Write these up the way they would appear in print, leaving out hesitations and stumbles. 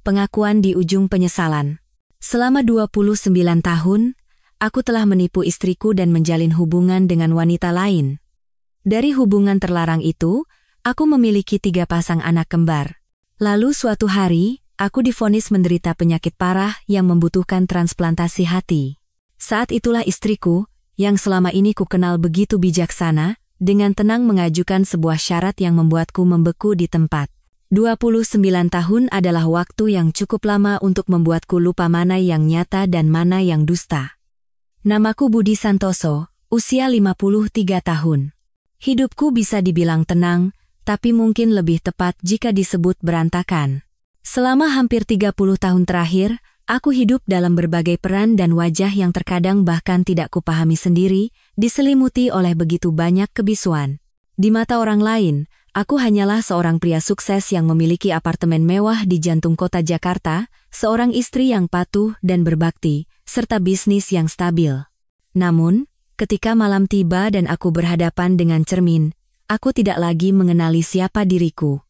pengakuan di ujung penyesalan. Selama 29 tahun, aku telah menipu istriku dan menjalin hubungan dengan wanita lain. Dari hubungan terlarang itu, aku memiliki 3 pasang anak kembar. Lalu suatu hari, aku divonis menderita penyakit parah yang membutuhkan transplantasi hati. Saat itulah istriku, yang selama ini kukenal begitu bijaksana, dengan tenang mengajukan sebuah syarat yang membuatku membeku di tempat. 29 tahun adalah waktu yang cukup lama untuk membuatku lupa mana yang nyata dan mana yang dusta. Namaku Budi Santoso, usia 53 tahun. Hidupku bisa dibilang tenang, tapi mungkin lebih tepat jika disebut berantakan. Selama hampir 30 tahun terakhir, aku hidup dalam berbagai peran dan wajah yang terkadang bahkan tidak kupahami sendiri, diselimuti oleh begitu banyak kebisuan. Di mata orang lain, aku hanyalah seorang pria sukses yang memiliki apartemen mewah di jantung kota Jakarta, seorang istri yang patuh dan berbakti, serta bisnis yang stabil. Namun, ketika malam tiba dan aku berhadapan dengan cermin, aku tidak lagi mengenali siapa diriku.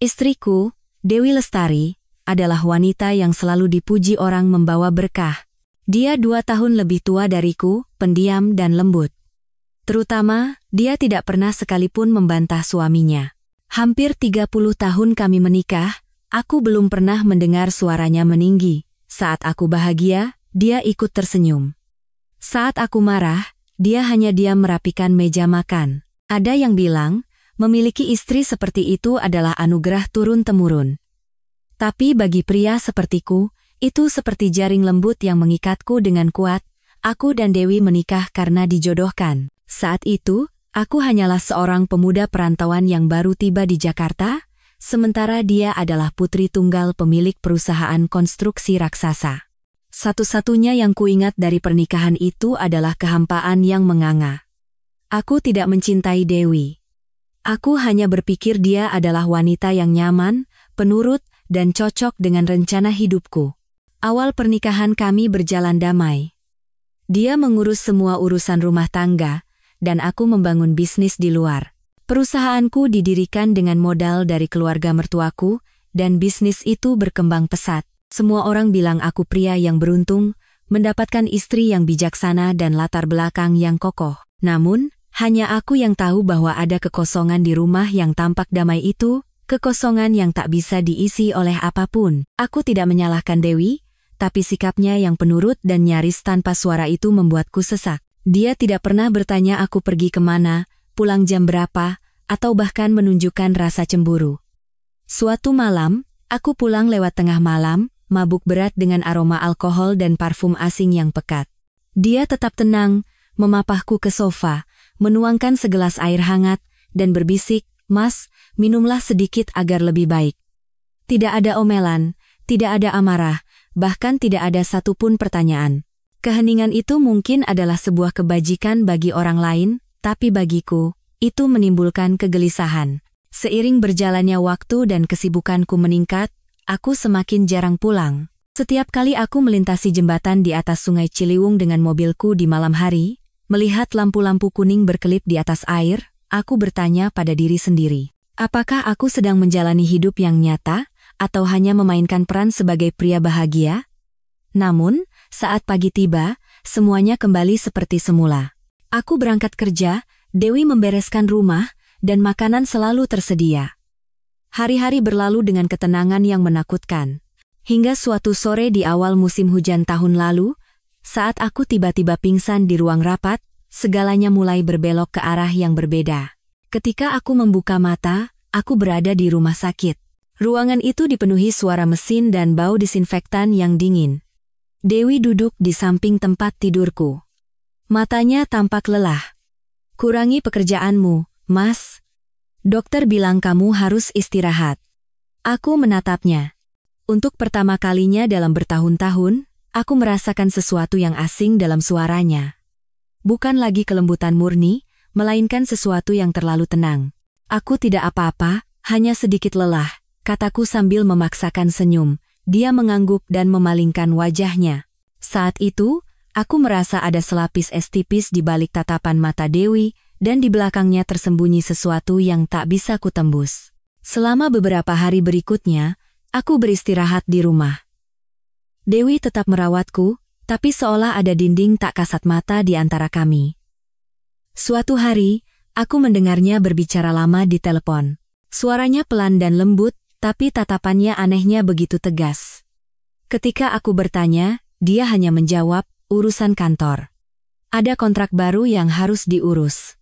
Istriku, Dewi Lestari, adalah wanita yang selalu dipuji orang membawa berkah. Dia 2 tahun lebih tua dariku, pendiam dan lembut. Terutama, dia tidak pernah sekalipun membantah suaminya. Hampir 30 tahun kami menikah, aku belum pernah mendengar suaranya meninggi. Saat aku bahagia, dia ikut tersenyum. Saat aku marah, dia hanya diam merapikan meja makan. Ada yang bilang, memiliki istri seperti itu adalah anugerah turun-temurun. Tapi bagi pria sepertiku, itu seperti jaring lembut yang mengikatku dengan kuat. Aku dan Dewi menikah karena dijodohkan. Saat itu, aku hanyalah seorang pemuda perantauan yang baru tiba di Jakarta, sementara dia adalah putri tunggal pemilik perusahaan konstruksi raksasa. Satu-satunya yang kuingat dari pernikahan itu adalah kehampaan yang menganga. Aku tidak mencintai Dewi. Aku hanya berpikir dia adalah wanita yang nyaman, penurut, dan cocok dengan rencana hidupku. Awal pernikahan kami berjalan damai. Dia mengurus semua urusan rumah tangga, dan aku membangun bisnis di luar. Perusahaanku didirikan dengan modal dari keluarga mertuaku, dan bisnis itu berkembang pesat. Semua orang bilang aku pria yang beruntung, mendapatkan istri yang bijaksana dan latar belakang yang kokoh. Namun, hanya aku yang tahu bahwa ada kekosongan di rumah yang tampak damai itu, kekosongan yang tak bisa diisi oleh apapun. Aku tidak menyalahkan Dewi, tapi sikapnya yang penurut dan nyaris tanpa suara itu membuatku sesak. Dia tidak pernah bertanya aku pergi kemana, pulang jam berapa, atau bahkan menunjukkan rasa cemburu. Suatu malam, aku pulang lewat tengah malam, mabuk berat dengan aroma alkohol dan parfum asing yang pekat. Dia tetap tenang, memapahku ke sofa, menuangkan segelas air hangat, dan berbisik, "Mas, minumlah sedikit agar lebih baik." Tidak ada omelan, tidak ada amarah, bahkan tidak ada satupun pertanyaan. Keheningan itu mungkin adalah sebuah kebajikan bagi orang lain, tapi bagiku, itu menimbulkan kegelisahan. Seiring berjalannya waktu dan kesibukanku meningkat, aku semakin jarang pulang. Setiap kali aku melintasi jembatan di atas Sungai Ciliwung dengan mobilku di malam hari, melihat lampu-lampu kuning berkelip di atas air, aku bertanya pada diri sendiri, apakah aku sedang menjalani hidup yang nyata, atau hanya memainkan peran sebagai pria bahagia? Namun, saat pagi tiba, semuanya kembali seperti semula. Aku berangkat kerja, Dewi membereskan rumah, dan makanan selalu tersedia. Hari-hari berlalu dengan ketenangan yang menakutkan. Hingga suatu sore di awal musim hujan tahun lalu, saat aku tiba-tiba pingsan di ruang rapat, segalanya mulai berbelok ke arah yang berbeda. Ketika aku membuka mata, aku berada di rumah sakit. Ruangan itu dipenuhi suara mesin dan bau disinfektan yang dingin. Dewi duduk di samping tempat tidurku. Matanya tampak lelah. "Kurangi pekerjaanmu, Mas. Dokter bilang kamu harus istirahat." Aku menatapnya. Untuk pertama kalinya dalam bertahun-tahun, aku merasakan sesuatu yang asing dalam suaranya. Bukan lagi kelembutan murni, melainkan sesuatu yang terlalu tenang. "Aku tidak apa-apa, hanya sedikit lelah," kataku sambil memaksakan senyum. Dia mengangguk dan memalingkan wajahnya. Saat itu, aku merasa ada selapis es tipis di balik tatapan mata Dewi, dan di belakangnya tersembunyi sesuatu yang tak bisa kutembus. Selama beberapa hari berikutnya, Aku beristirahat di rumah. Dewi tetap merawatku, tapi seolah ada dinding tak kasat mata di antara kami. Suatu hari, aku mendengarnya berbicara lama di telepon. Suaranya pelan dan lembut, tapi tatapannya anehnya begitu tegas. Ketika aku bertanya, dia hanya menjawab, urusan kantor. Ada kontrak baru yang harus diurus.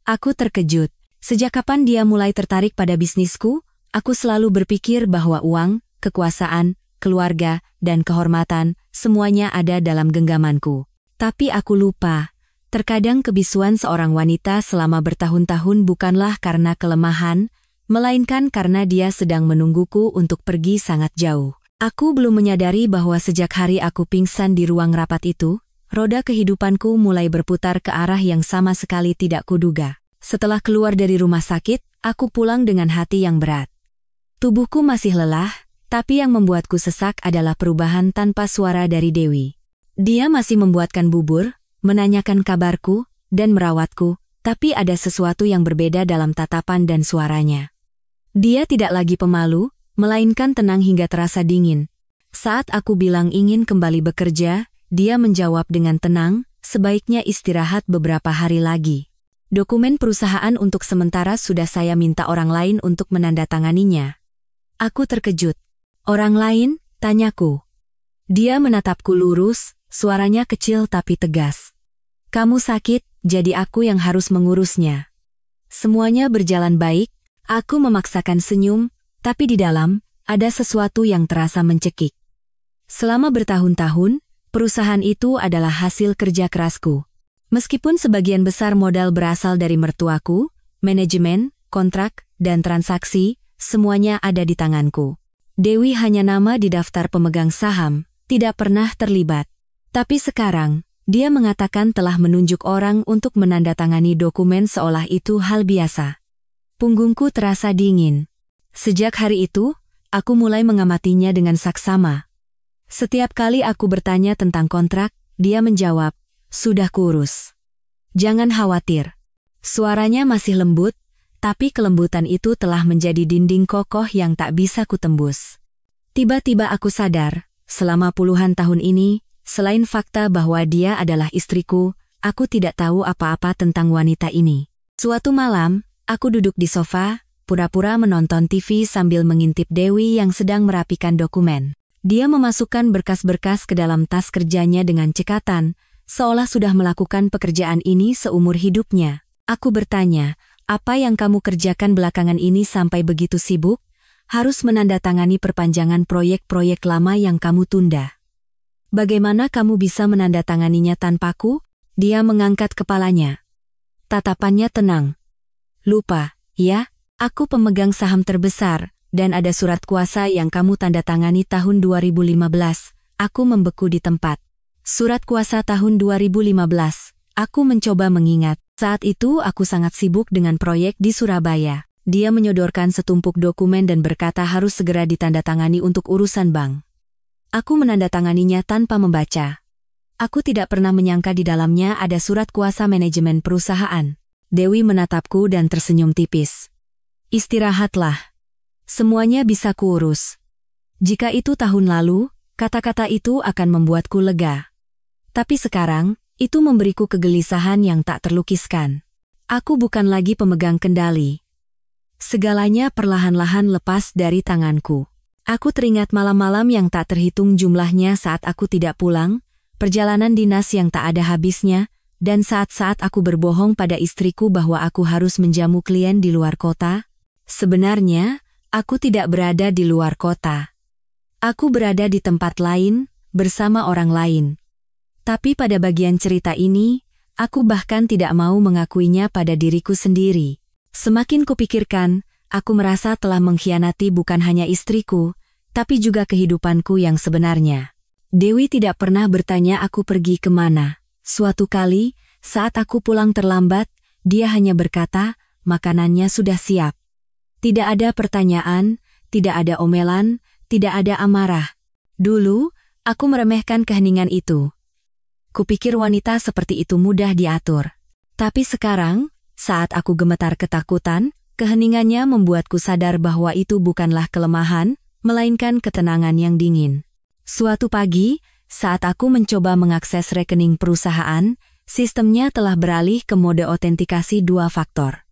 Aku terkejut. Sejak kapan dia mulai tertarik pada bisnisku? Aku selalu berpikir bahwa uang, kekuasaan, keluarga, dan kehormatan, semuanya ada dalam genggamanku. Tapi aku lupa, terkadang kebisuan seorang wanita selama bertahun-tahun bukanlah karena kelemahan, melainkan karena dia sedang menungguku untuk pergi sangat jauh. Aku belum menyadari bahwa sejak hari aku pingsan di ruang rapat itu, roda kehidupanku mulai berputar ke arah yang sama sekali tidak kuduga. Setelah keluar dari rumah sakit, aku pulang dengan hati yang berat. Tubuhku masih lelah, tapi yang membuatku sesak adalah perubahan tanpa suara dari Dewi. Dia masih membuatkan bubur, menanyakan kabarku, dan merawatku, tapi ada sesuatu yang berbeda dalam tatapan dan suaranya. Dia tidak lagi pemalu, melainkan tenang hingga terasa dingin. Saat aku bilang ingin kembali bekerja, dia menjawab dengan tenang, sebaiknya istirahat beberapa hari lagi. Dokumen perusahaan untuk sementara sudah saya minta orang lain untuk menandatanganinya. Aku terkejut. Orang lain? Tanyaku. Dia menatapku lurus, suaranya kecil tapi tegas. Kamu sakit, jadi aku yang harus mengurusnya. Semuanya berjalan baik, aku memaksakan senyum, tapi di dalam, ada sesuatu yang terasa mencekik. Selama bertahun-tahun, perusahaan itu adalah hasil kerja kerasku. Meskipun sebagian besar modal berasal dari mertuaku, manajemen, kontrak, dan transaksi, semuanya ada di tanganku. Dewi hanya nama di daftar pemegang saham, tidak pernah terlibat. Tapi sekarang, dia mengatakan telah menunjuk orang untuk menandatangani dokumen seolah itu hal biasa. Punggungku terasa dingin. Sejak hari itu, aku mulai mengamatinya dengan saksama. Setiap kali aku bertanya tentang kontrak, dia menjawab, sudah kurus. Jangan khawatir. Suaranya masih lembut, tapi kelembutan itu telah menjadi dinding kokoh yang tak bisa kutembus. Tiba-tiba aku sadar, selama puluhan tahun ini, selain fakta bahwa dia adalah istriku, aku tidak tahu apa-apa tentang wanita ini. Suatu malam, aku duduk di sofa, pura-pura menonton TV sambil mengintip Dewi yang sedang merapikan dokumen. Dia memasukkan berkas-berkas ke dalam tas kerjanya dengan cekatan, seolah sudah melakukan pekerjaan ini seumur hidupnya. Aku bertanya, apa yang kamu kerjakan belakangan ini sampai begitu sibuk? Harus menandatangani perpanjangan proyek-proyek lama yang kamu tunda. Bagaimana kamu bisa menandatanganinya tanpaku? Dia mengangkat kepalanya. Tatapannya tenang. Lupa, ya? Aku pemegang saham terbesar, dan ada surat kuasa yang kamu tandatangani tahun 2015. Aku membeku di tempat. Surat kuasa tahun 2015. Aku mencoba mengingat. Saat itu aku sangat sibuk dengan proyek di Surabaya. Dia menyodorkan setumpuk dokumen dan berkata harus segera ditandatangani untuk urusan bank. Aku menandatanganinya tanpa membaca. Aku tidak pernah menyangka di dalamnya ada surat kuasa manajemen perusahaan. Dewi menatapku dan tersenyum tipis. Istirahatlah. Semuanya bisa kuurus. Jika itu tahun lalu, kata-kata itu akan membuatku lega. Tapi sekarang, itu memberiku kegelisahan yang tak terlukiskan. Aku bukan lagi pemegang kendali. Segalanya perlahan-lahan lepas dari tanganku. Aku teringat malam-malam yang tak terhitung jumlahnya saat aku tidak pulang, perjalanan dinas yang tak ada habisnya, dan saat-saat aku berbohong pada istriku bahwa aku harus menjamu klien di luar kota. Sebenarnya, aku tidak berada di luar kota. Aku berada di tempat lain, bersama orang lain. Tapi pada bagian cerita ini, aku bahkan tidak mau mengakuinya pada diriku sendiri. Semakin kupikirkan, aku merasa telah mengkhianati bukan hanya istriku, tapi juga kehidupanku yang sebenarnya. Dewi tidak pernah bertanya aku pergi kemana. Suatu kali, saat aku pulang terlambat, dia hanya berkata, makanannya sudah siap. Tidak ada pertanyaan, tidak ada omelan, tidak ada amarah. Dulu, aku meremehkan keheningan itu. Kupikir wanita seperti itu mudah diatur. Tapi sekarang, saat aku gemetar ketakutan, keheningannya membuatku sadar bahwa itu bukanlah kelemahan, melainkan ketenangan yang dingin. Suatu pagi, saat aku mencoba mengakses rekening perusahaan, sistemnya telah beralih ke mode autentikasi 2 faktor.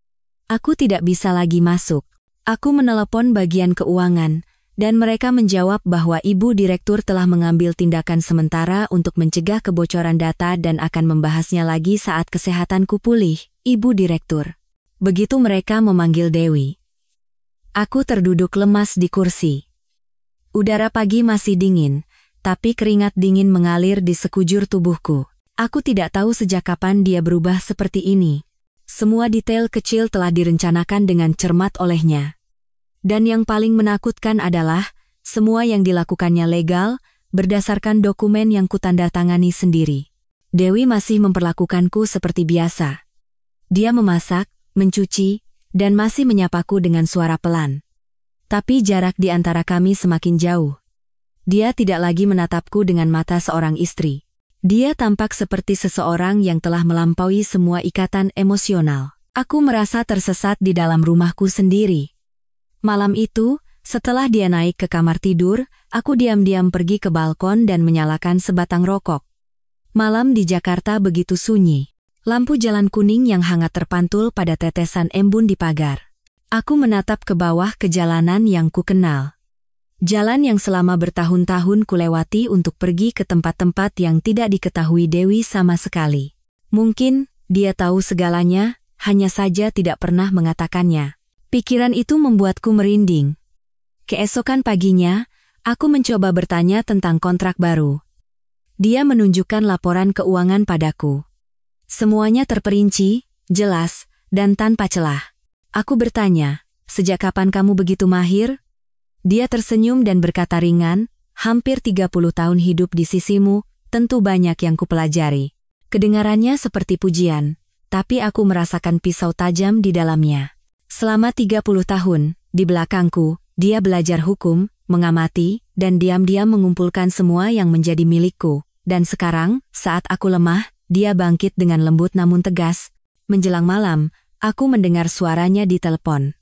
Aku tidak bisa lagi masuk. Aku menelepon bagian keuangan, dan mereka menjawab bahwa Ibu Direktur telah mengambil tindakan sementara untuk mencegah kebocoran data dan akan membahasnya lagi saat kesehatanku pulih, Ibu Direktur. Begitu mereka memanggil Dewi. Aku terduduk lemas di kursi. Udara pagi masih dingin, tapi keringat dingin mengalir di sekujur tubuhku. Aku tidak tahu sejak kapan dia berubah seperti ini. Semua detail kecil telah direncanakan dengan cermat olehnya. Dan yang paling menakutkan adalah, semua yang dilakukannya legal, berdasarkan dokumen yang kutandatangani sendiri. Dewi masih memperlakukanku seperti biasa. Dia memasak, mencuci, dan masih menyapaku dengan suara pelan. Tapi jarak di antara kami semakin jauh. Dia tidak lagi menatapku dengan mata seorang istri. Dia tampak seperti seseorang yang telah melampaui semua ikatan emosional. Aku merasa tersesat di dalam rumahku sendiri. Malam itu, setelah dia naik ke kamar tidur, aku diam-diam pergi ke balkon dan menyalakan sebatang rokok. Malam di Jakarta begitu sunyi. Lampu jalan kuning yang hangat terpantul pada tetesan embun di pagar. Aku menatap ke bawah ke jalanan yang kukenal. Jalan yang selama bertahun-tahun kulewati untuk pergi ke tempat-tempat yang tidak diketahui Dewi sama sekali. Mungkin, dia tahu segalanya, hanya saja tidak pernah mengatakannya. Pikiran itu membuatku merinding. Keesokan paginya, aku mencoba bertanya tentang kontrak baru. Dia menunjukkan laporan keuangan padaku. Semuanya terperinci, jelas, dan tanpa celah. Aku bertanya, sejak kapan kamu begitu mahir? Dia tersenyum dan berkata ringan, hampir 30 tahun hidup di sisimu, tentu banyak yang kupelajari. Kedengarannya seperti pujian, tapi aku merasakan pisau tajam di dalamnya. Selama 30 tahun, di belakangku, dia belajar hukum, mengamati, dan diam-diam mengumpulkan semua yang menjadi milikku. Dan sekarang, saat aku lemah, dia bangkit dengan lembut namun tegas. Menjelang malam, aku mendengar suaranya di telepon.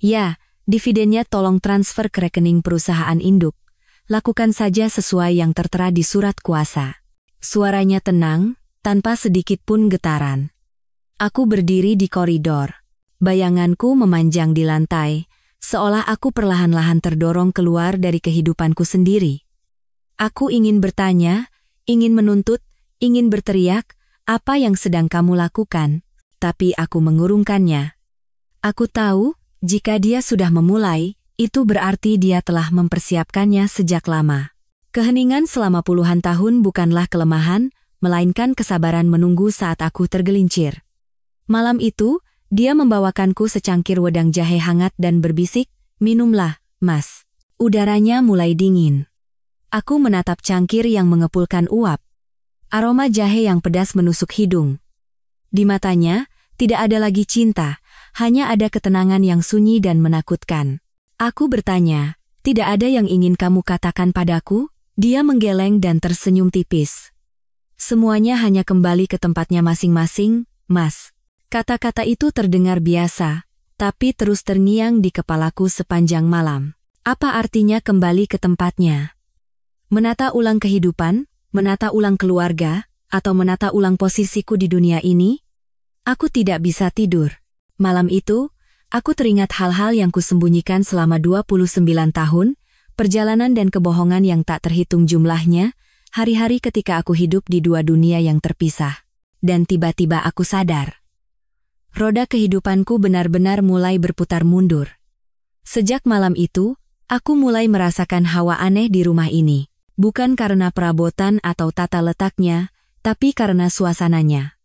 Ya, dividennya tolong transfer ke rekening perusahaan induk. Lakukan saja sesuai yang tertera di surat kuasa. Suaranya tenang, tanpa sedikit pun getaran. Aku berdiri di koridor. Bayanganku memanjang di lantai, seolah aku perlahan-lahan terdorong keluar dari kehidupanku sendiri. Aku ingin bertanya, ingin menuntut, ingin berteriak, apa yang sedang kamu lakukan? Tapi aku mengurungkannya. Aku tahu, jika dia sudah memulai, itu berarti dia telah mempersiapkannya sejak lama. Keheningan selama puluhan tahun bukanlah kelemahan, melainkan kesabaran menunggu saat aku tergelincir. Malam itu, dia membawakanku secangkir wedang jahe hangat dan berbisik, minumlah, Mas. Udaranya mulai dingin. Aku menatap cangkir yang mengepulkan uap. Aroma jahe yang pedas menusuk hidung. Di matanya, tidak ada lagi cinta, hanya ada ketenangan yang sunyi dan menakutkan. Aku bertanya, tidak ada yang ingin kamu katakan padaku? Dia menggeleng dan tersenyum tipis. Semuanya hanya kembali ke tempatnya masing-masing, Mas. Kata-kata itu terdengar biasa, tapi terus terngiang di kepalaku sepanjang malam. Apa artinya kembali ke tempatnya? Menata ulang kehidupan, menata ulang keluarga, atau menata ulang posisiku di dunia ini? Aku tidak bisa tidur. Malam itu, aku teringat hal-hal yang kusembunyikan selama 29 tahun, perjalanan dan kebohongan yang tak terhitung jumlahnya, hari-hari ketika aku hidup di dua dunia yang terpisah. Dan tiba-tiba aku sadar. Roda kehidupanku benar-benar mulai berputar mundur. Sejak malam itu, aku mulai merasakan hawa aneh di rumah ini. Bukan karena perabotan atau tata letaknya, tapi karena suasananya.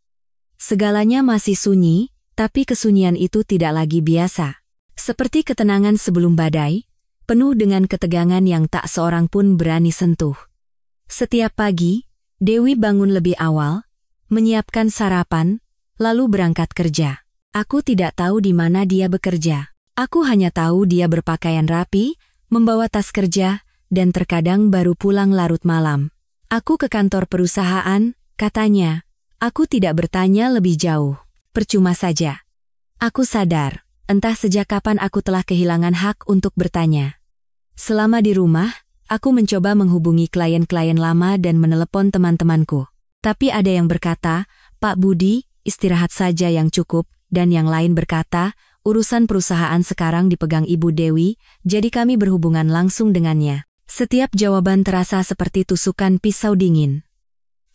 Segalanya masih sunyi, tapi kesunyian itu tidak lagi biasa. Seperti ketenangan sebelum badai, penuh dengan ketegangan yang tak seorang pun berani sentuh. Setiap pagi, Dewi bangun lebih awal, menyiapkan sarapan, lalu berangkat kerja. Aku tidak tahu di mana dia bekerja. Aku hanya tahu dia berpakaian rapi, membawa tas kerja, dan terkadang baru pulang larut malam. Aku ke kantor perusahaan, katanya. Aku tidak bertanya lebih jauh. Percuma saja. Aku sadar, entah sejak kapan aku telah kehilangan hak untuk bertanya. Selama di rumah, aku mencoba menghubungi klien-klien lama dan menelepon teman-temanku. Tapi ada yang berkata, "Pak Budi, istirahat saja yang cukup," dan yang lain berkata, "Urusan perusahaan sekarang dipegang Ibu Dewi, jadi kami berhubungan langsung dengannya." Setiap jawaban terasa seperti tusukan pisau dingin.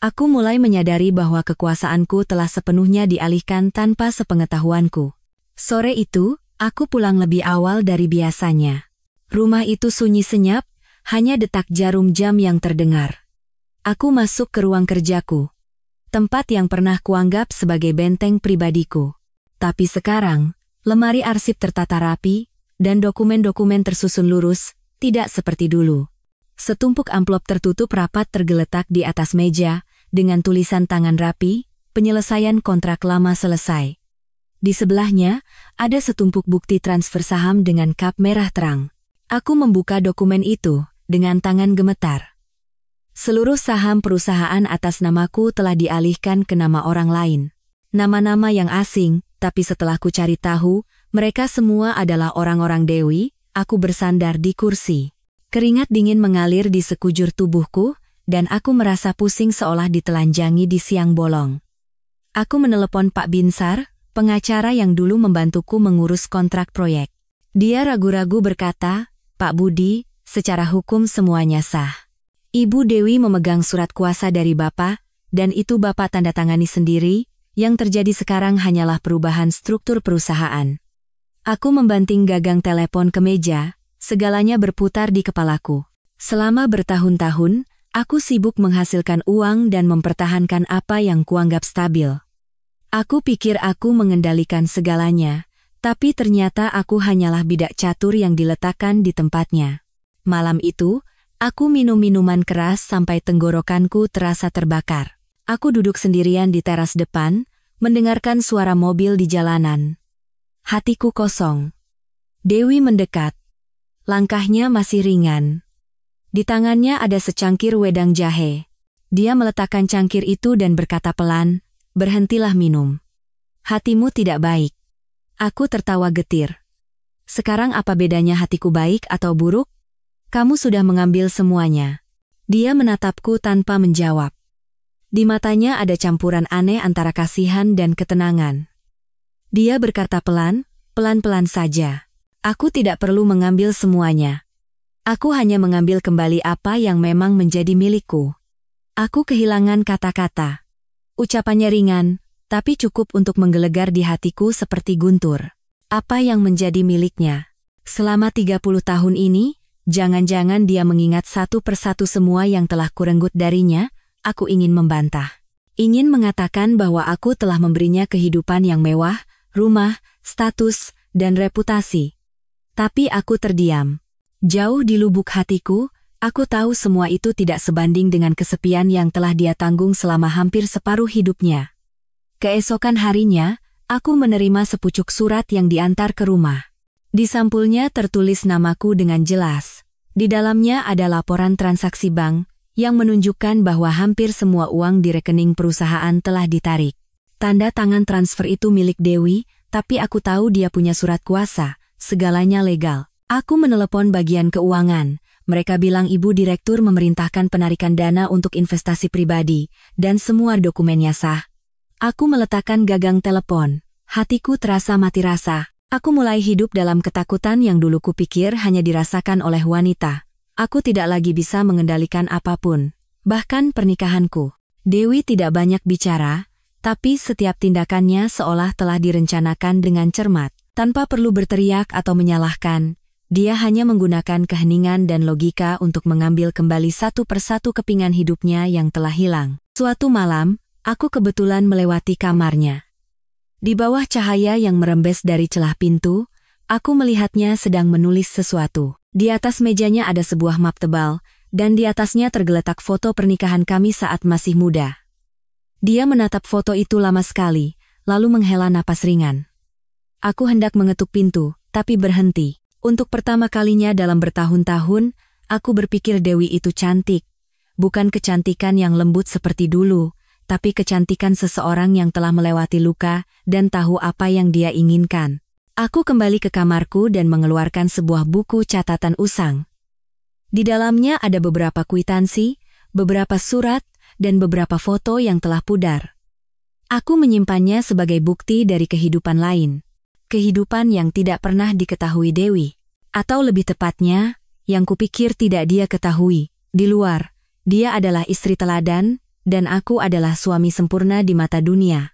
Aku mulai menyadari bahwa kekuasaanku telah sepenuhnya dialihkan tanpa sepengetahuanku. Sore itu, aku pulang lebih awal dari biasanya. Rumah itu sunyi senyap, hanya detak jarum jam yang terdengar. Aku masuk ke ruang kerjaku, tempat yang pernah kuanggap sebagai benteng pribadiku. Tapi sekarang, lemari arsip tertata rapi, dan dokumen-dokumen tersusun lurus, tidak seperti dulu. Setumpuk amplop tertutup rapat tergeletak di atas meja, dengan tulisan tangan rapi, "Penyelesaian kontrak lama selesai." Di sebelahnya, ada setumpuk bukti transfer saham dengan kap merah terang. Aku membuka dokumen itu, dengan tangan gemetar. Seluruh saham perusahaan atas namaku telah dialihkan ke nama orang lain. Nama-nama yang asing, tapi setelah ku cari tahu, mereka semua adalah orang-orang Dewi. Aku bersandar di kursi. Keringat dingin mengalir di sekujur tubuhku, dan aku merasa pusing seolah ditelanjangi di siang bolong. Aku menelepon Pak Binsar, pengacara yang dulu membantuku mengurus kontrak proyek. Dia ragu-ragu berkata, "Pak Budi, secara hukum semuanya sah. Ibu Dewi memegang surat kuasa dari Bapak, dan itu Bapak tanda tangani sendiri, yang terjadi sekarang hanyalah perubahan struktur perusahaan." Aku membanting gagang telepon ke meja, segalanya berputar di kepalaku. Selama bertahun-tahun, aku sibuk menghasilkan uang dan mempertahankan apa yang kuanggap stabil. Aku pikir aku mengendalikan segalanya, tapi ternyata aku hanyalah bidak catur yang diletakkan di tempatnya. Malam itu, aku minum minuman keras sampai tenggorokanku terasa terbakar. Aku duduk sendirian di teras depan, mendengarkan suara mobil di jalanan. Hatiku kosong. Dewi mendekat. Langkahnya masih ringan. Di tangannya ada secangkir wedang jahe. Dia meletakkan cangkir itu dan berkata pelan, "Berhentilah minum. Hatimu tidak baik." Aku tertawa getir. Sekarang apa bedanya hatiku baik atau buruk? Kamu sudah mengambil semuanya. Dia menatapku tanpa menjawab. Di matanya ada campuran aneh antara kasihan dan ketenangan. Dia berkata pelan-pelan saja. Aku tidak perlu mengambil semuanya. Aku hanya mengambil kembali apa yang memang menjadi milikku. Aku kehilangan kata-kata. Ucapannya ringan, tapi cukup untuk menggelegar di hatiku seperti guntur. Apa yang menjadi miliknya? Selama 30 tahun ini, jangan-jangan dia mengingat satu persatu semua yang telah kurenggut darinya. Aku ingin membantah. Ingin mengatakan bahwa aku telah memberinya kehidupan yang mewah, rumah, status, dan reputasi. Tapi aku terdiam. Jauh di lubuk hatiku, aku tahu semua itu tidak sebanding dengan kesepian yang telah dia tanggung selama hampir separuh hidupnya. Keesokan harinya, aku menerima sepucuk surat yang diantar ke rumah. Di sampulnya tertulis namaku dengan jelas. Di dalamnya ada laporan transaksi bank, yang menunjukkan bahwa hampir semua uang di rekening perusahaan telah ditarik. Tanda tangan transfer itu milik Dewi, tapi aku tahu dia punya surat kuasa. Segalanya legal. Aku menelepon bagian keuangan. Mereka bilang ibu direktur memerintahkan penarikan dana untuk investasi pribadi, dan semua dokumennya sah. Aku meletakkan gagang telepon. Hatiku terasa mati rasa. Aku mulai hidup dalam ketakutan yang dulu kupikir hanya dirasakan oleh wanita. Aku tidak lagi bisa mengendalikan apapun, bahkan pernikahanku. Dewi tidak banyak bicara, tapi setiap tindakannya seolah telah direncanakan dengan cermat. Tanpa perlu berteriak atau menyalahkan, dia hanya menggunakan keheningan dan logika untuk mengambil kembali satu persatu kepingan hidupnya yang telah hilang. Suatu malam, aku kebetulan melewati kamarnya. Di bawah cahaya yang merembes dari celah pintu, aku melihatnya sedang menulis sesuatu. Di atas mejanya ada sebuah map tebal, dan di atasnya tergeletak foto pernikahan kami saat masih muda. Dia menatap foto itu lama sekali, lalu menghela napas ringan. Aku hendak mengetuk pintu, tapi berhenti. Untuk pertama kalinya dalam bertahun-tahun, aku berpikir Dewi itu cantik. Bukan kecantikan yang lembut seperti dulu, tapi kecantikan seseorang yang telah melewati luka dan tahu apa yang dia inginkan. Aku kembali ke kamarku dan mengeluarkan sebuah buku catatan usang. Di dalamnya ada beberapa kwitansi, beberapa surat, dan beberapa foto yang telah pudar. Aku menyimpannya sebagai bukti dari kehidupan lain. Kehidupan yang tidak pernah diketahui Dewi. Atau lebih tepatnya, yang kupikir tidak dia ketahui. Di luar, dia adalah istri teladan, dan aku adalah suami sempurna di mata dunia.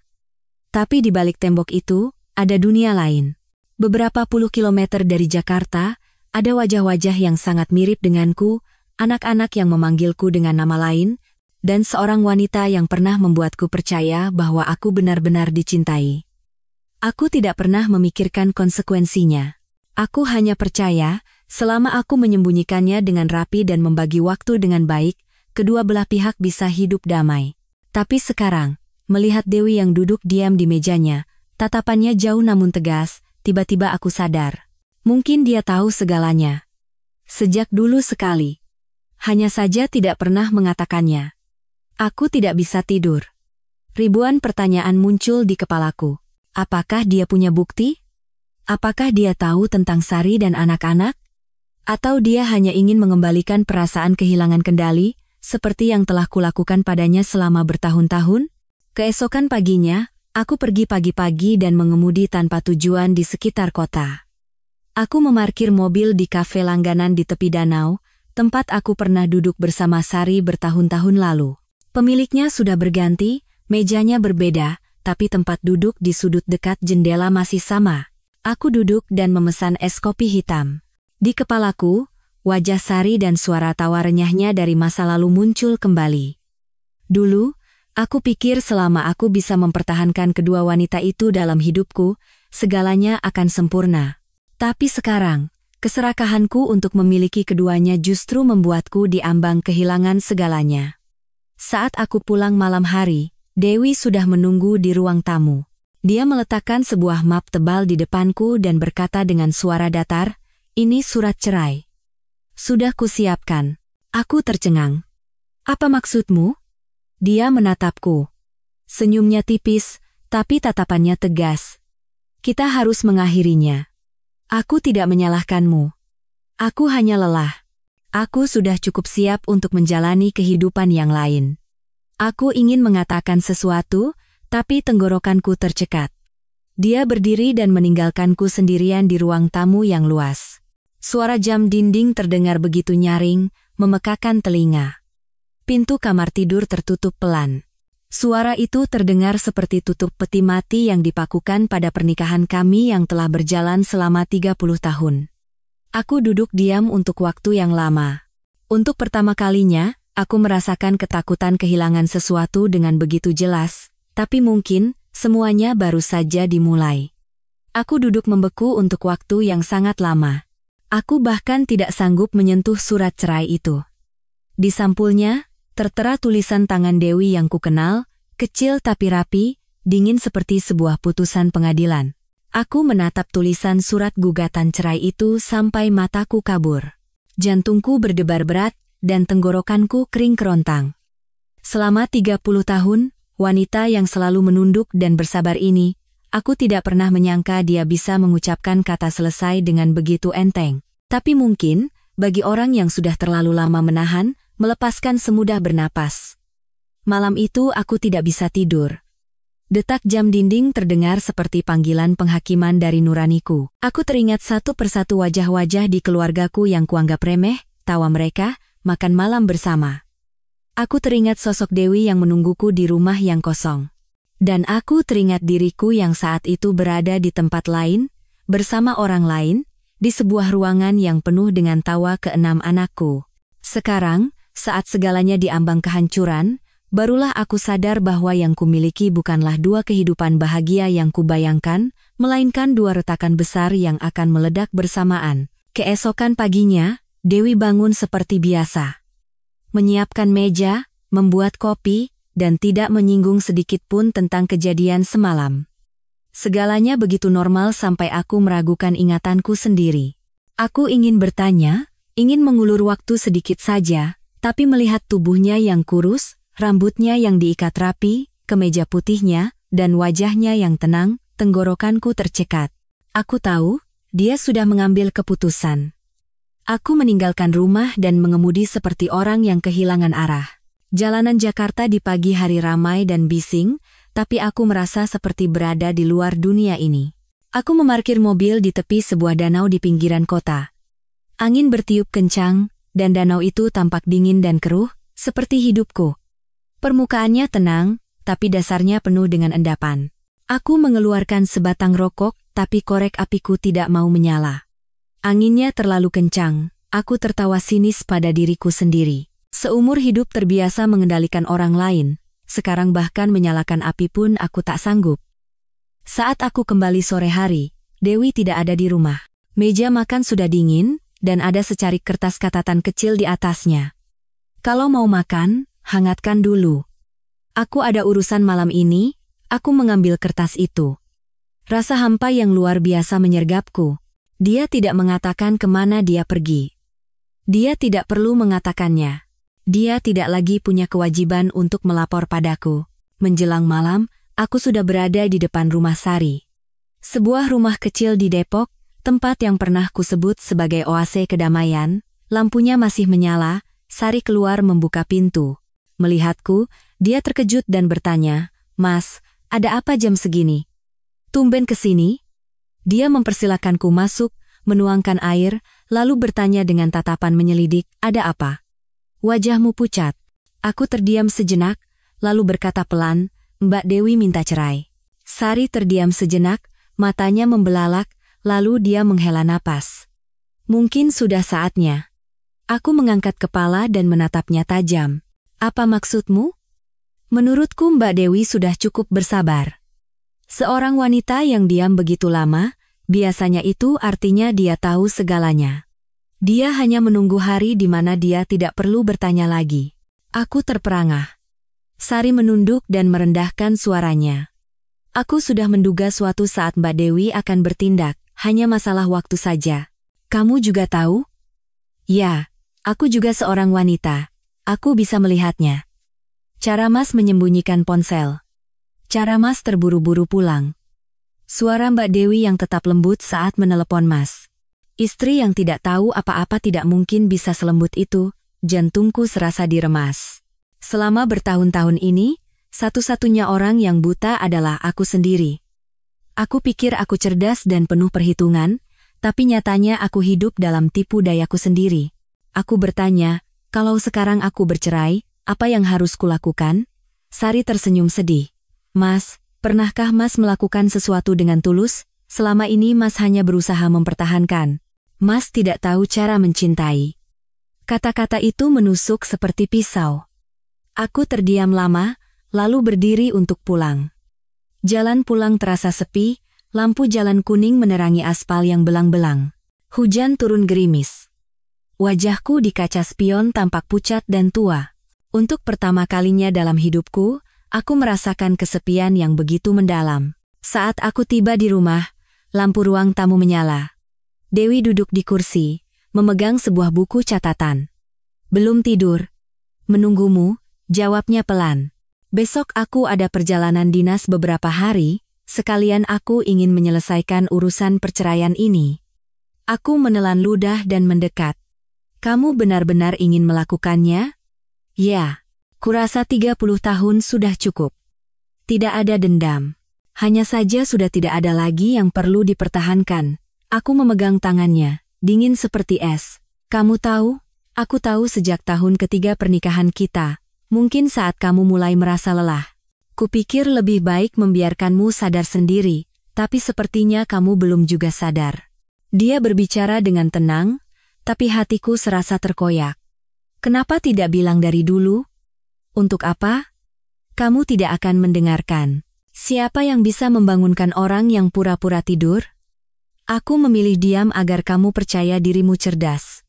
Tapi di balik tembok itu, ada dunia lain. Beberapa puluh kilometer dari Jakarta, ada wajah-wajah yang sangat mirip denganku, anak-anak yang memanggilku dengan nama lain, dan seorang wanita yang pernah membuatku percaya bahwa aku benar-benar dicintai. Aku tidak pernah memikirkan konsekuensinya. Aku hanya percaya, selama aku menyembunyikannya dengan rapi dan membagi waktu dengan baik, kedua belah pihak bisa hidup damai. Tapi sekarang, melihat Dewi yang duduk diam di mejanya, tatapannya jauh namun tegas, tiba-tiba aku sadar. Mungkin dia tahu segalanya. Sejak dulu sekali. Hanya saja tidak pernah mengatakannya. Aku tidak bisa tidur. Ribuan pertanyaan muncul di kepalaku. Apakah dia punya bukti? Apakah dia tahu tentang Sari dan anak-anak? Atau dia hanya ingin mengembalikan perasaan kehilangan kendali, seperti yang telah kulakukan padanya selama bertahun-tahun? Keesokan paginya, aku pergi pagi-pagi dan mengemudi tanpa tujuan di sekitar kota. Aku memarkir mobil di kafe langganan di tepi danau, tempat aku pernah duduk bersama Sari bertahun-tahun lalu. Pemiliknya sudah berganti, mejanya berbeda, tapi tempat duduk di sudut dekat jendela masih sama. Aku duduk dan memesan es kopi hitam. Di kepalaku, wajah Sari dan suara tawa renyahnya dari masa lalu muncul kembali. Dulu, aku pikir selama aku bisa mempertahankan kedua wanita itu dalam hidupku, segalanya akan sempurna. Tapi sekarang, keserakahanku untuk memiliki keduanya justru membuatku diambang kehilangan segalanya. Saat aku pulang malam hari, Dewi sudah menunggu di ruang tamu. Dia meletakkan sebuah map tebal di depanku dan berkata dengan suara datar, "Ini surat cerai." "Sudah kusiapkan." Aku tercengang. "Apa maksudmu?" Dia menatapku. Senyumnya tipis, tapi tatapannya tegas. "Kita harus mengakhirinya." "Aku tidak menyalahkanmu. Aku hanya lelah. Aku sudah cukup siap untuk menjalani kehidupan yang lain." Aku ingin mengatakan sesuatu, tapi tenggorokanku tercekat. Dia berdiri dan meninggalkanku sendirian di ruang tamu yang luas. Suara jam dinding terdengar begitu nyaring, memekakan telinga. Pintu kamar tidur tertutup pelan. Suara itu terdengar seperti tutup peti mati yang dipakukan pada pernikahan kami yang telah berjalan selama 30 tahun. Aku duduk diam untuk waktu yang lama. Untuk pertama kalinya, aku merasakan ketakutan kehilangan sesuatu dengan begitu jelas, tapi mungkin semuanya baru saja dimulai. Aku duduk membeku untuk waktu yang sangat lama. Aku bahkan tidak sanggup menyentuh surat cerai itu. Di sampulnya, tertera tulisan tangan Dewi yang kukenal, kecil tapi rapi, dingin seperti sebuah putusan pengadilan. Aku menatap tulisan surat gugatan cerai itu sampai mataku kabur. Jantungku berdebar berat, dan tenggorokanku kering kerontang. Selama 30 tahun, wanita yang selalu menunduk dan bersabar ini, aku tidak pernah menyangka dia bisa mengucapkan kata selesai dengan begitu enteng. Tapi mungkin, bagi orang yang sudah terlalu lama menahan, melepaskan semudah bernapas. Malam itu aku tidak bisa tidur. Detak jam dinding terdengar seperti panggilan penghakiman dari nuraniku. Aku teringat satu persatu wajah-wajah di keluargaku yang kuanggap remeh, tawa mereka, makan malam bersama. Aku teringat sosok Dewi yang menungguku di rumah yang kosong. Dan aku teringat diriku yang saat itu berada di tempat lain, bersama orang lain, di sebuah ruangan yang penuh dengan tawa keenam anakku. Sekarang, saat segalanya diambang kehancuran, barulah aku sadar bahwa yang kumiliki bukanlah dua kehidupan bahagia yang kubayangkan, melainkan dua retakan besar yang akan meledak bersamaan. Keesokan paginya, Dewi bangun seperti biasa. Menyiapkan meja, membuat kopi, dan tidak menyinggung sedikit pun tentang kejadian semalam. Segalanya begitu normal sampai aku meragukan ingatanku sendiri. Aku ingin bertanya, ingin mengulur waktu sedikit saja, tapi melihat tubuhnya yang kurus, rambutnya yang diikat rapi, kemeja putihnya, dan wajahnya yang tenang, tenggorokanku tercekat. Aku tahu, dia sudah mengambil keputusan. Aku meninggalkan rumah dan mengemudi seperti orang yang kehilangan arah. Jalanan Jakarta di pagi hari ramai dan bising, tapi aku merasa seperti berada di luar dunia ini. Aku memarkir mobil di tepi sebuah danau di pinggiran kota. Angin bertiup kencang, dan danau itu tampak dingin dan keruh, seperti hidupku. Permukaannya tenang, tapi dasarnya penuh dengan endapan. Aku mengeluarkan sebatang rokok, tapi korek apiku tidak mau menyala. Anginnya terlalu kencang, aku tertawa sinis pada diriku sendiri. Seumur hidup terbiasa mengendalikan orang lain, sekarang bahkan menyalakan api pun aku tak sanggup. Saat aku kembali sore hari, Dewi tidak ada di rumah. Meja makan sudah dingin, dan ada secarik kertas catatan kecil di atasnya. Kalau mau makan, hangatkan dulu. Aku ada urusan malam ini. Aku mengambil kertas itu. Rasa hampa yang luar biasa menyergapku. Dia tidak mengatakan kemana dia pergi. Dia tidak perlu mengatakannya. Dia tidak lagi punya kewajiban untuk melapor padaku. Menjelang malam, aku sudah berada di depan rumah Sari. Sebuah rumah kecil di Depok, tempat yang pernah kusebut sebagai oase kedamaian. Lampunya masih menyala, Sari keluar membuka pintu. Melihatku, dia terkejut dan bertanya, "Mas, ada apa jam segini? Tumben kesini?" Dia mempersilakanku masuk, menuangkan air, lalu bertanya dengan tatapan menyelidik, "Ada apa? Wajahmu pucat." Aku terdiam sejenak, lalu berkata pelan, "Mbak Dewi minta cerai." Sari terdiam sejenak, matanya membelalak, lalu dia menghela napas. "Mungkin sudah saatnya." Aku mengangkat kepala dan menatapnya tajam. "Apa maksudmu?" "Menurutku Mbak Dewi sudah cukup bersabar." Seorang wanita yang diam begitu lama, biasanya itu artinya dia tahu segalanya. Dia hanya menunggu hari di mana dia tidak perlu bertanya lagi. Aku terperangah. Sari menunduk dan merendahkan suaranya. "Aku sudah menduga suatu saat Mbak Dewi akan bertindak, hanya masalah waktu saja. Kamu juga tahu?" "Ya, aku juga seorang wanita. Aku bisa melihatnya." Cara Mas menyembunyikan ponsel. Cara Mas terburu-buru pulang. Suara Mbak Dewi yang tetap lembut saat menelepon Mas. Istri yang tidak tahu apa-apa tidak mungkin bisa selembut itu, jantungku serasa diremas. Selama bertahun-tahun ini, satu-satunya orang yang buta adalah aku sendiri. Aku pikir aku cerdas dan penuh perhitungan, tapi nyatanya aku hidup dalam tipu dayaku sendiri. Aku bertanya, kalau sekarang aku bercerai, apa yang harus kulakukan? Sari tersenyum sedih. "Mas, pernahkah Mas melakukan sesuatu dengan tulus? Selama ini Mas hanya berusaha mempertahankan. Mas tidak tahu cara mencintai." Kata-kata itu menusuk seperti pisau. Aku terdiam lama, lalu berdiri untuk pulang. Jalan pulang terasa sepi, lampu jalan kuning menerangi aspal yang belang-belang. Hujan turun gerimis. Wajahku di kaca spion tampak pucat dan tua. Untuk pertama kalinya dalam hidupku, aku merasakan kesepian yang begitu mendalam. Saat aku tiba di rumah, lampu ruang tamu menyala. Dewi duduk di kursi, memegang sebuah buku catatan. "Belum tidur?" "Menunggumu," jawabnya pelan. "Besok aku ada perjalanan dinas beberapa hari, sekalian aku ingin menyelesaikan urusan perceraian ini." Aku menelan ludah dan mendekat. "Kamu benar-benar ingin melakukannya?" "Ya, kurasa 30 tahun sudah cukup. Tidak ada dendam. Hanya saja sudah tidak ada lagi yang perlu dipertahankan." Aku memegang tangannya, dingin seperti es. "Kamu tahu? Aku tahu sejak tahun ketiga pernikahan kita. Mungkin saat kamu mulai merasa lelah. Kupikir lebih baik membiarkanmu sadar sendiri, tapi sepertinya kamu belum juga sadar." Dia berbicara dengan tenang, tapi hatiku serasa terkoyak. "Kenapa tidak bilang dari dulu? Untuk apa? Kamu tidak akan mendengarkan. Siapa yang bisa membangunkan orang yang pura-pura tidur? Aku memilih diam agar kamu percaya dirimu cerdas.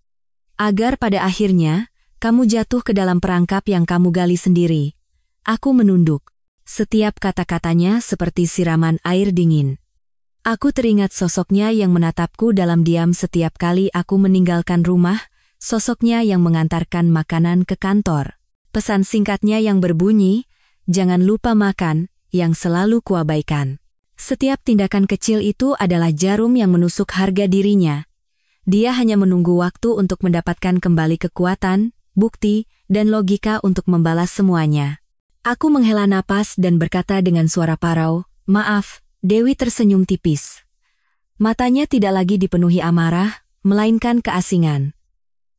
Agar pada akhirnya, kamu jatuh ke dalam perangkap yang kamu gali sendiri." Aku menunduk. Setiap kata-katanya seperti siraman air dingin. Aku teringat sosoknya yang menatapku dalam diam setiap kali aku meninggalkan rumah, sosoknya yang mengantarkan makanan ke kantor. Pesan singkatnya yang berbunyi, "Jangan lupa makan," yang selalu kuabaikan. Setiap tindakan kecil itu adalah jarum yang menusuk harga dirinya. Dia hanya menunggu waktu untuk mendapatkan kembali kekuatan, bukti, dan logika untuk membalas semuanya. Aku menghela napas dan berkata dengan suara parau, "Maaf." Dewi tersenyum tipis. Matanya tidak lagi dipenuhi amarah, melainkan keasingan.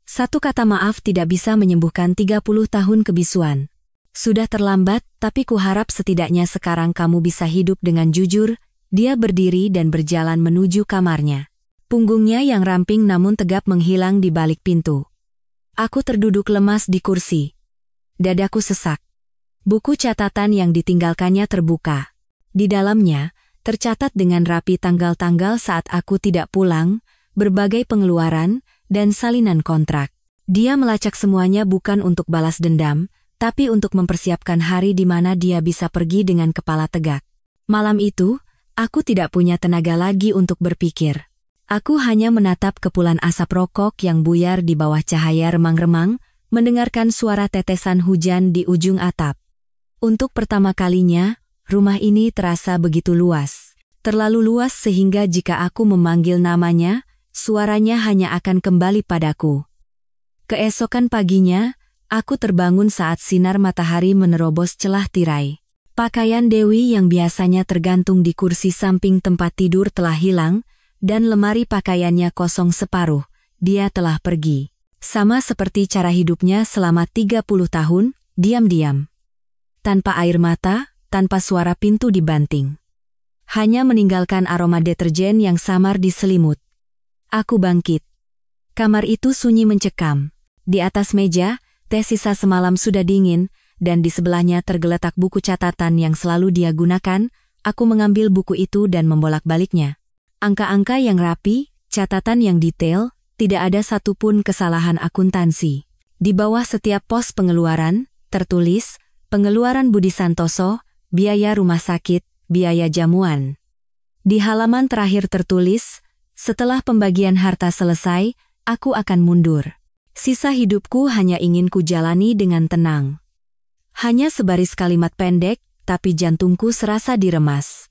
Satu kata maaf tidak bisa menyembuhkan 30 tahun kebisuan. Sudah terlambat, tapi kuharap setidaknya sekarang kamu bisa hidup dengan jujur. Dia berdiri dan berjalan menuju kamarnya. Punggungnya yang ramping namun tegap menghilang di balik pintu. Aku terduduk lemas di kursi. Dadaku sesak. Buku catatan yang ditinggalkannya terbuka. Di dalamnya, tercatat dengan rapi tanggal-tanggal saat aku tidak pulang, berbagai pengeluaran, dan salinan kontrak. Dia melacak semuanya bukan untuk balas dendam, tapi untuk mempersiapkan hari di mana dia bisa pergi dengan kepala tegak. Malam itu, aku tidak punya tenaga lagi untuk berpikir. Aku hanya menatap kepulan asap rokok yang buyar di bawah cahaya remang-remang, mendengarkan suara tetesan hujan di ujung atap. Untuk pertama kalinya, rumah ini terasa begitu luas. Terlalu luas sehingga jika aku memanggil namanya, suaranya hanya akan kembali padaku. Keesokan paginya, aku terbangun saat sinar matahari menerobos celah tirai. Pakaian Dewi yang biasanya tergantung di kursi samping tempat tidur telah hilang, dan lemari pakaiannya kosong separuh. Dia telah pergi. Sama seperti cara hidupnya selama 30 tahun, diam-diam. Tanpa air mata, tanpa suara pintu dibanting. Hanya meninggalkan aroma deterjen yang samar di selimut. Aku bangkit. Kamar itu sunyi mencekam. Di atas meja, teh sisa semalam sudah dingin, dan di sebelahnya tergeletak buku catatan yang selalu dia gunakan. Aku mengambil buku itu dan membolak-baliknya. Angka-angka yang rapi, catatan yang detail, tidak ada satupun kesalahan akuntansi. Di bawah setiap pos pengeluaran, tertulis, pengeluaran Budi Santoso, biaya rumah sakit, biaya jamuan. Di halaman terakhir tertulis, setelah pembagian harta selesai, aku akan mundur. Sisa hidupku hanya ingin kujalani dengan tenang. Hanya sebaris kalimat pendek, tapi jantungku serasa diremas.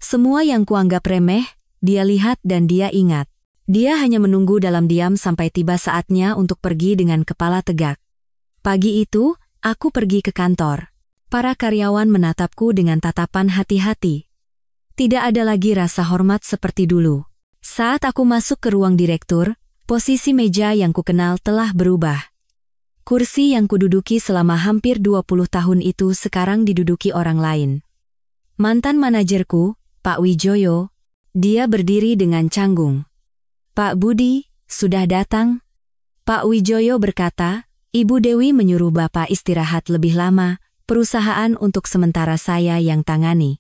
Semua yang kuanggap remeh, dia lihat dan dia ingat. Dia hanya menunggu dalam diam sampai tiba saatnya untuk pergi dengan kepala tegak. Pagi itu, aku pergi ke kantor. Para karyawan menatapku dengan tatapan hati-hati. Tidak ada lagi rasa hormat seperti dulu. Saat aku masuk ke ruang direktur, posisi meja yang kukenal telah berubah. Kursi yang kududuki selama hampir 20 tahun itu sekarang diduduki orang lain. Mantan manajerku, Pak Wijoyo, dia berdiri dengan canggung. "Pak Budi, sudah datang?" Pak Wijoyo berkata, "Ibu Dewi menyuruh Bapak istirahat lebih lama, perusahaan untuk sementara saya yang tangani."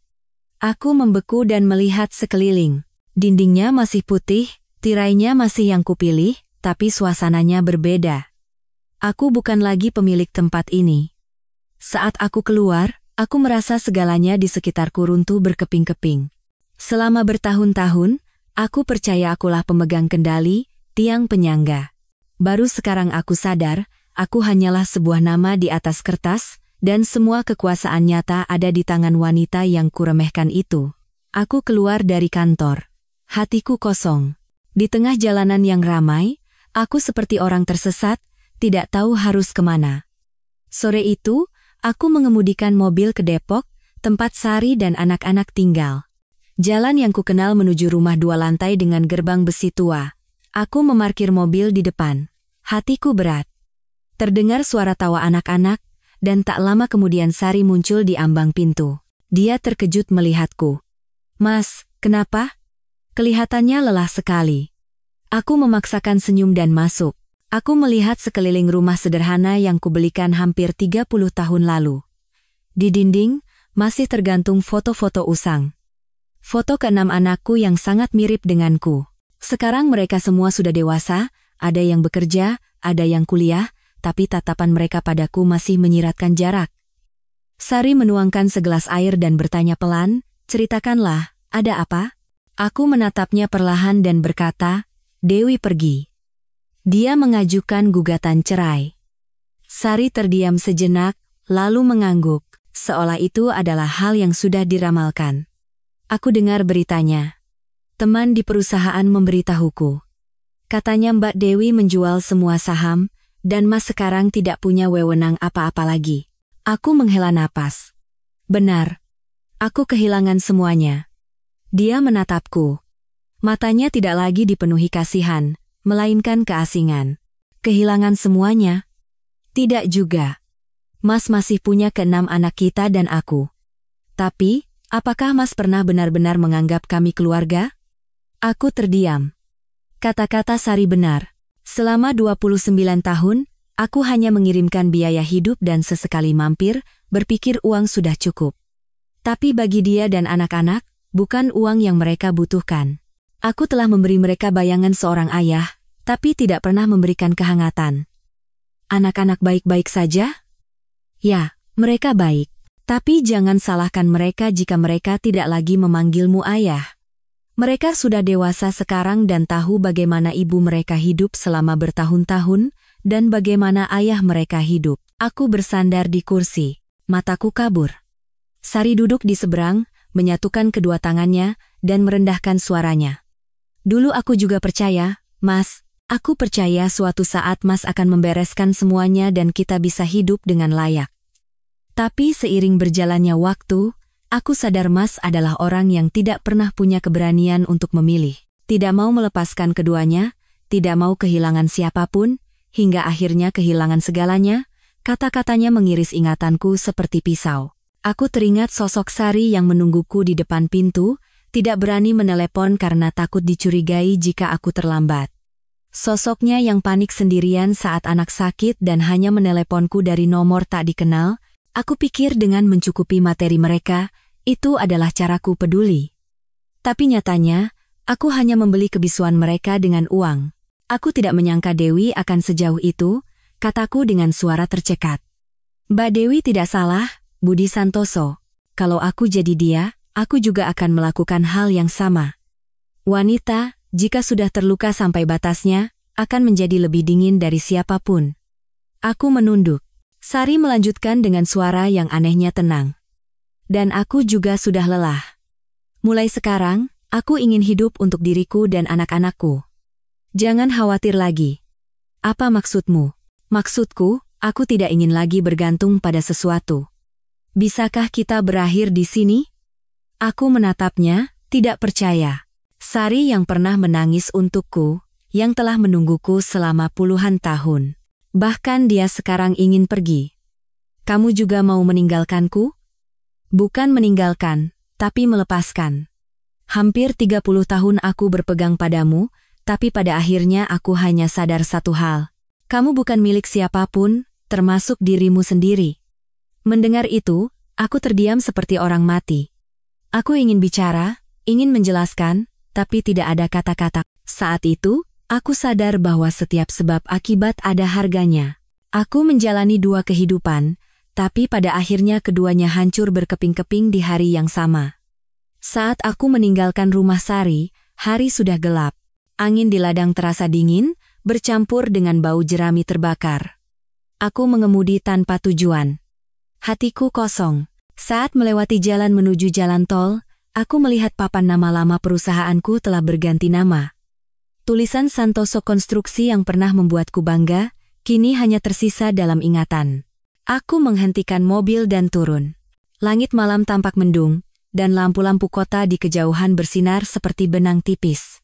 Aku membeku dan melihat sekeliling. Dindingnya masih putih, tirainya masih yang kupilih, tapi suasananya berbeda. Aku bukan lagi pemilik tempat ini. Saat aku keluar, aku merasa segalanya di sekitarku runtuh berkeping-keping. Selama bertahun-tahun, aku percaya akulah pemegang kendali, tiang penyangga. Baru sekarang aku sadar, aku hanyalah sebuah nama di atas kertas, dan semua kekuasaan nyata ada di tangan wanita yang kuremehkan itu. Aku keluar dari kantor. Hatiku kosong. Di tengah jalanan yang ramai, aku seperti orang tersesat, tidak tahu harus kemana. Sore itu, aku mengemudikan mobil ke Depok, tempat Sari dan anak-anak tinggal. Jalan yang kukenal menuju rumah 2 lantai dengan gerbang besi tua. Aku memarkir mobil di depan. Hatiku berat. Terdengar suara tawa anak-anak, dan tak lama kemudian Sari muncul di ambang pintu. Dia terkejut melihatku. "Mas, kenapa?" Kelihatannya lelah sekali. Aku memaksakan senyum dan masuk. Aku melihat sekeliling rumah sederhana yang kubelikan hampir 30 tahun lalu. Di dinding, masih tergantung foto-foto usang. Foto ke-6 anakku yang sangat mirip denganku. Sekarang mereka semua sudah dewasa, ada yang bekerja, ada yang kuliah, tapi tatapan mereka padaku masih menyiratkan jarak. Sari menuangkan segelas air dan bertanya pelan, "Ceritakanlah, ada apa?" Aku menatapnya perlahan dan berkata, "Dewi pergi." Dia mengajukan gugatan cerai. Sari terdiam sejenak, lalu mengangguk, seolah itu adalah hal yang sudah diramalkan. Aku dengar beritanya. Teman di perusahaan memberitahuku. Katanya Mbak Dewi menjual semua saham, dan Mas sekarang tidak punya wewenang apa-apa lagi. Aku menghela napas. Benar. Aku kehilangan semuanya. Dia menatapku. Matanya tidak lagi dipenuhi kasihan, melainkan keasingan. Kehilangan semuanya? Tidak juga. Mas masih punya keenam anak kita dan aku. Tapi, apakah Mas pernah benar-benar menganggap kami keluarga? Aku terdiam. Kata-kata Sari benar. Selama 29 tahun, aku hanya mengirimkan biaya hidup dan sesekali mampir, berpikir uang sudah cukup. Tapi bagi dia dan anak-anak, bukan uang yang mereka butuhkan. Aku telah memberi mereka bayangan seorang ayah, tapi tidak pernah memberikan kehangatan. Anak-anak baik-baik saja? Ya, mereka baik. Tapi jangan salahkan mereka jika mereka tidak lagi memanggilmu ayah. Mereka sudah dewasa sekarang dan tahu bagaimana ibu mereka hidup selama bertahun-tahun, dan bagaimana ayah mereka hidup. Aku bersandar di kursi. Mataku kabur. Sari duduk di seberang, menyatukan kedua tangannya, dan merendahkan suaranya. Dulu aku juga percaya, Mas. Aku percaya suatu saat Mas akan membereskan semuanya dan kita bisa hidup dengan layak. Tapi seiring berjalannya waktu, aku sadar Mas adalah orang yang tidak pernah punya keberanian untuk memilih. Tidak mau melepaskan keduanya, tidak mau kehilangan siapapun, hingga akhirnya kehilangan segalanya. Kata-katanya mengiris ingatanku seperti pisau. Aku teringat sosok Sari yang menungguku di depan pintu, tidak berani menelepon karena takut dicurigai jika aku terlambat. Sosoknya yang panik sendirian saat anak sakit dan hanya meneleponku dari nomor tak dikenal. Aku pikir dengan mencukupi materi mereka, itu adalah caraku peduli. Tapi nyatanya, aku hanya membeli kebisuan mereka dengan uang. Aku tidak menyangka Dewi akan sejauh itu, kataku dengan suara tercekat. Mbak Dewi tidak salah, Budi Santoso. Kalau aku jadi dia, aku juga akan melakukan hal yang sama. Wanita, jika sudah terluka sampai batasnya, akan menjadi lebih dingin dari siapapun. Aku menunduk. Sari melanjutkan dengan suara yang anehnya tenang. Dan aku juga sudah lelah. Mulai sekarang, aku ingin hidup untuk diriku dan anak-anakku. Jangan khawatir lagi. Apa maksudmu? Maksudku, aku tidak ingin lagi bergantung pada sesuatu. Bisakah kita berakhir di sini? Aku menatapnya, tidak percaya. Sari yang pernah menangis untukku, yang telah menungguku selama puluhan tahun. Bahkan dia sekarang ingin pergi. Kamu juga mau meninggalkanku? Bukan meninggalkan, tapi melepaskan. Hampir 30 tahun aku berpegang padamu, tapi pada akhirnya aku hanya sadar satu hal. Kamu bukan milik siapapun, termasuk dirimu sendiri. Mendengar itu, aku terdiam seperti orang mati. Aku ingin bicara, ingin menjelaskan, tapi tidak ada kata-kata. Saat itu, aku sadar bahwa setiap sebab akibat ada harganya. Aku menjalani dua kehidupan, tapi pada akhirnya keduanya hancur berkeping-keping di hari yang sama. Saat aku meninggalkan rumah Sari, hari sudah gelap. Angin di ladang terasa dingin, bercampur dengan bau jerami terbakar. Aku mengemudi tanpa tujuan. Hatiku kosong. Saat melewati jalan menuju jalan tol, aku melihat papan nama lama perusahaanku telah berganti nama. Tulisan Santoso Konstruksi yang pernah membuatku bangga, kini hanya tersisa dalam ingatan. Aku menghentikan mobil dan turun. Langit malam tampak mendung, dan lampu-lampu kota di kejauhan bersinar seperti benang tipis.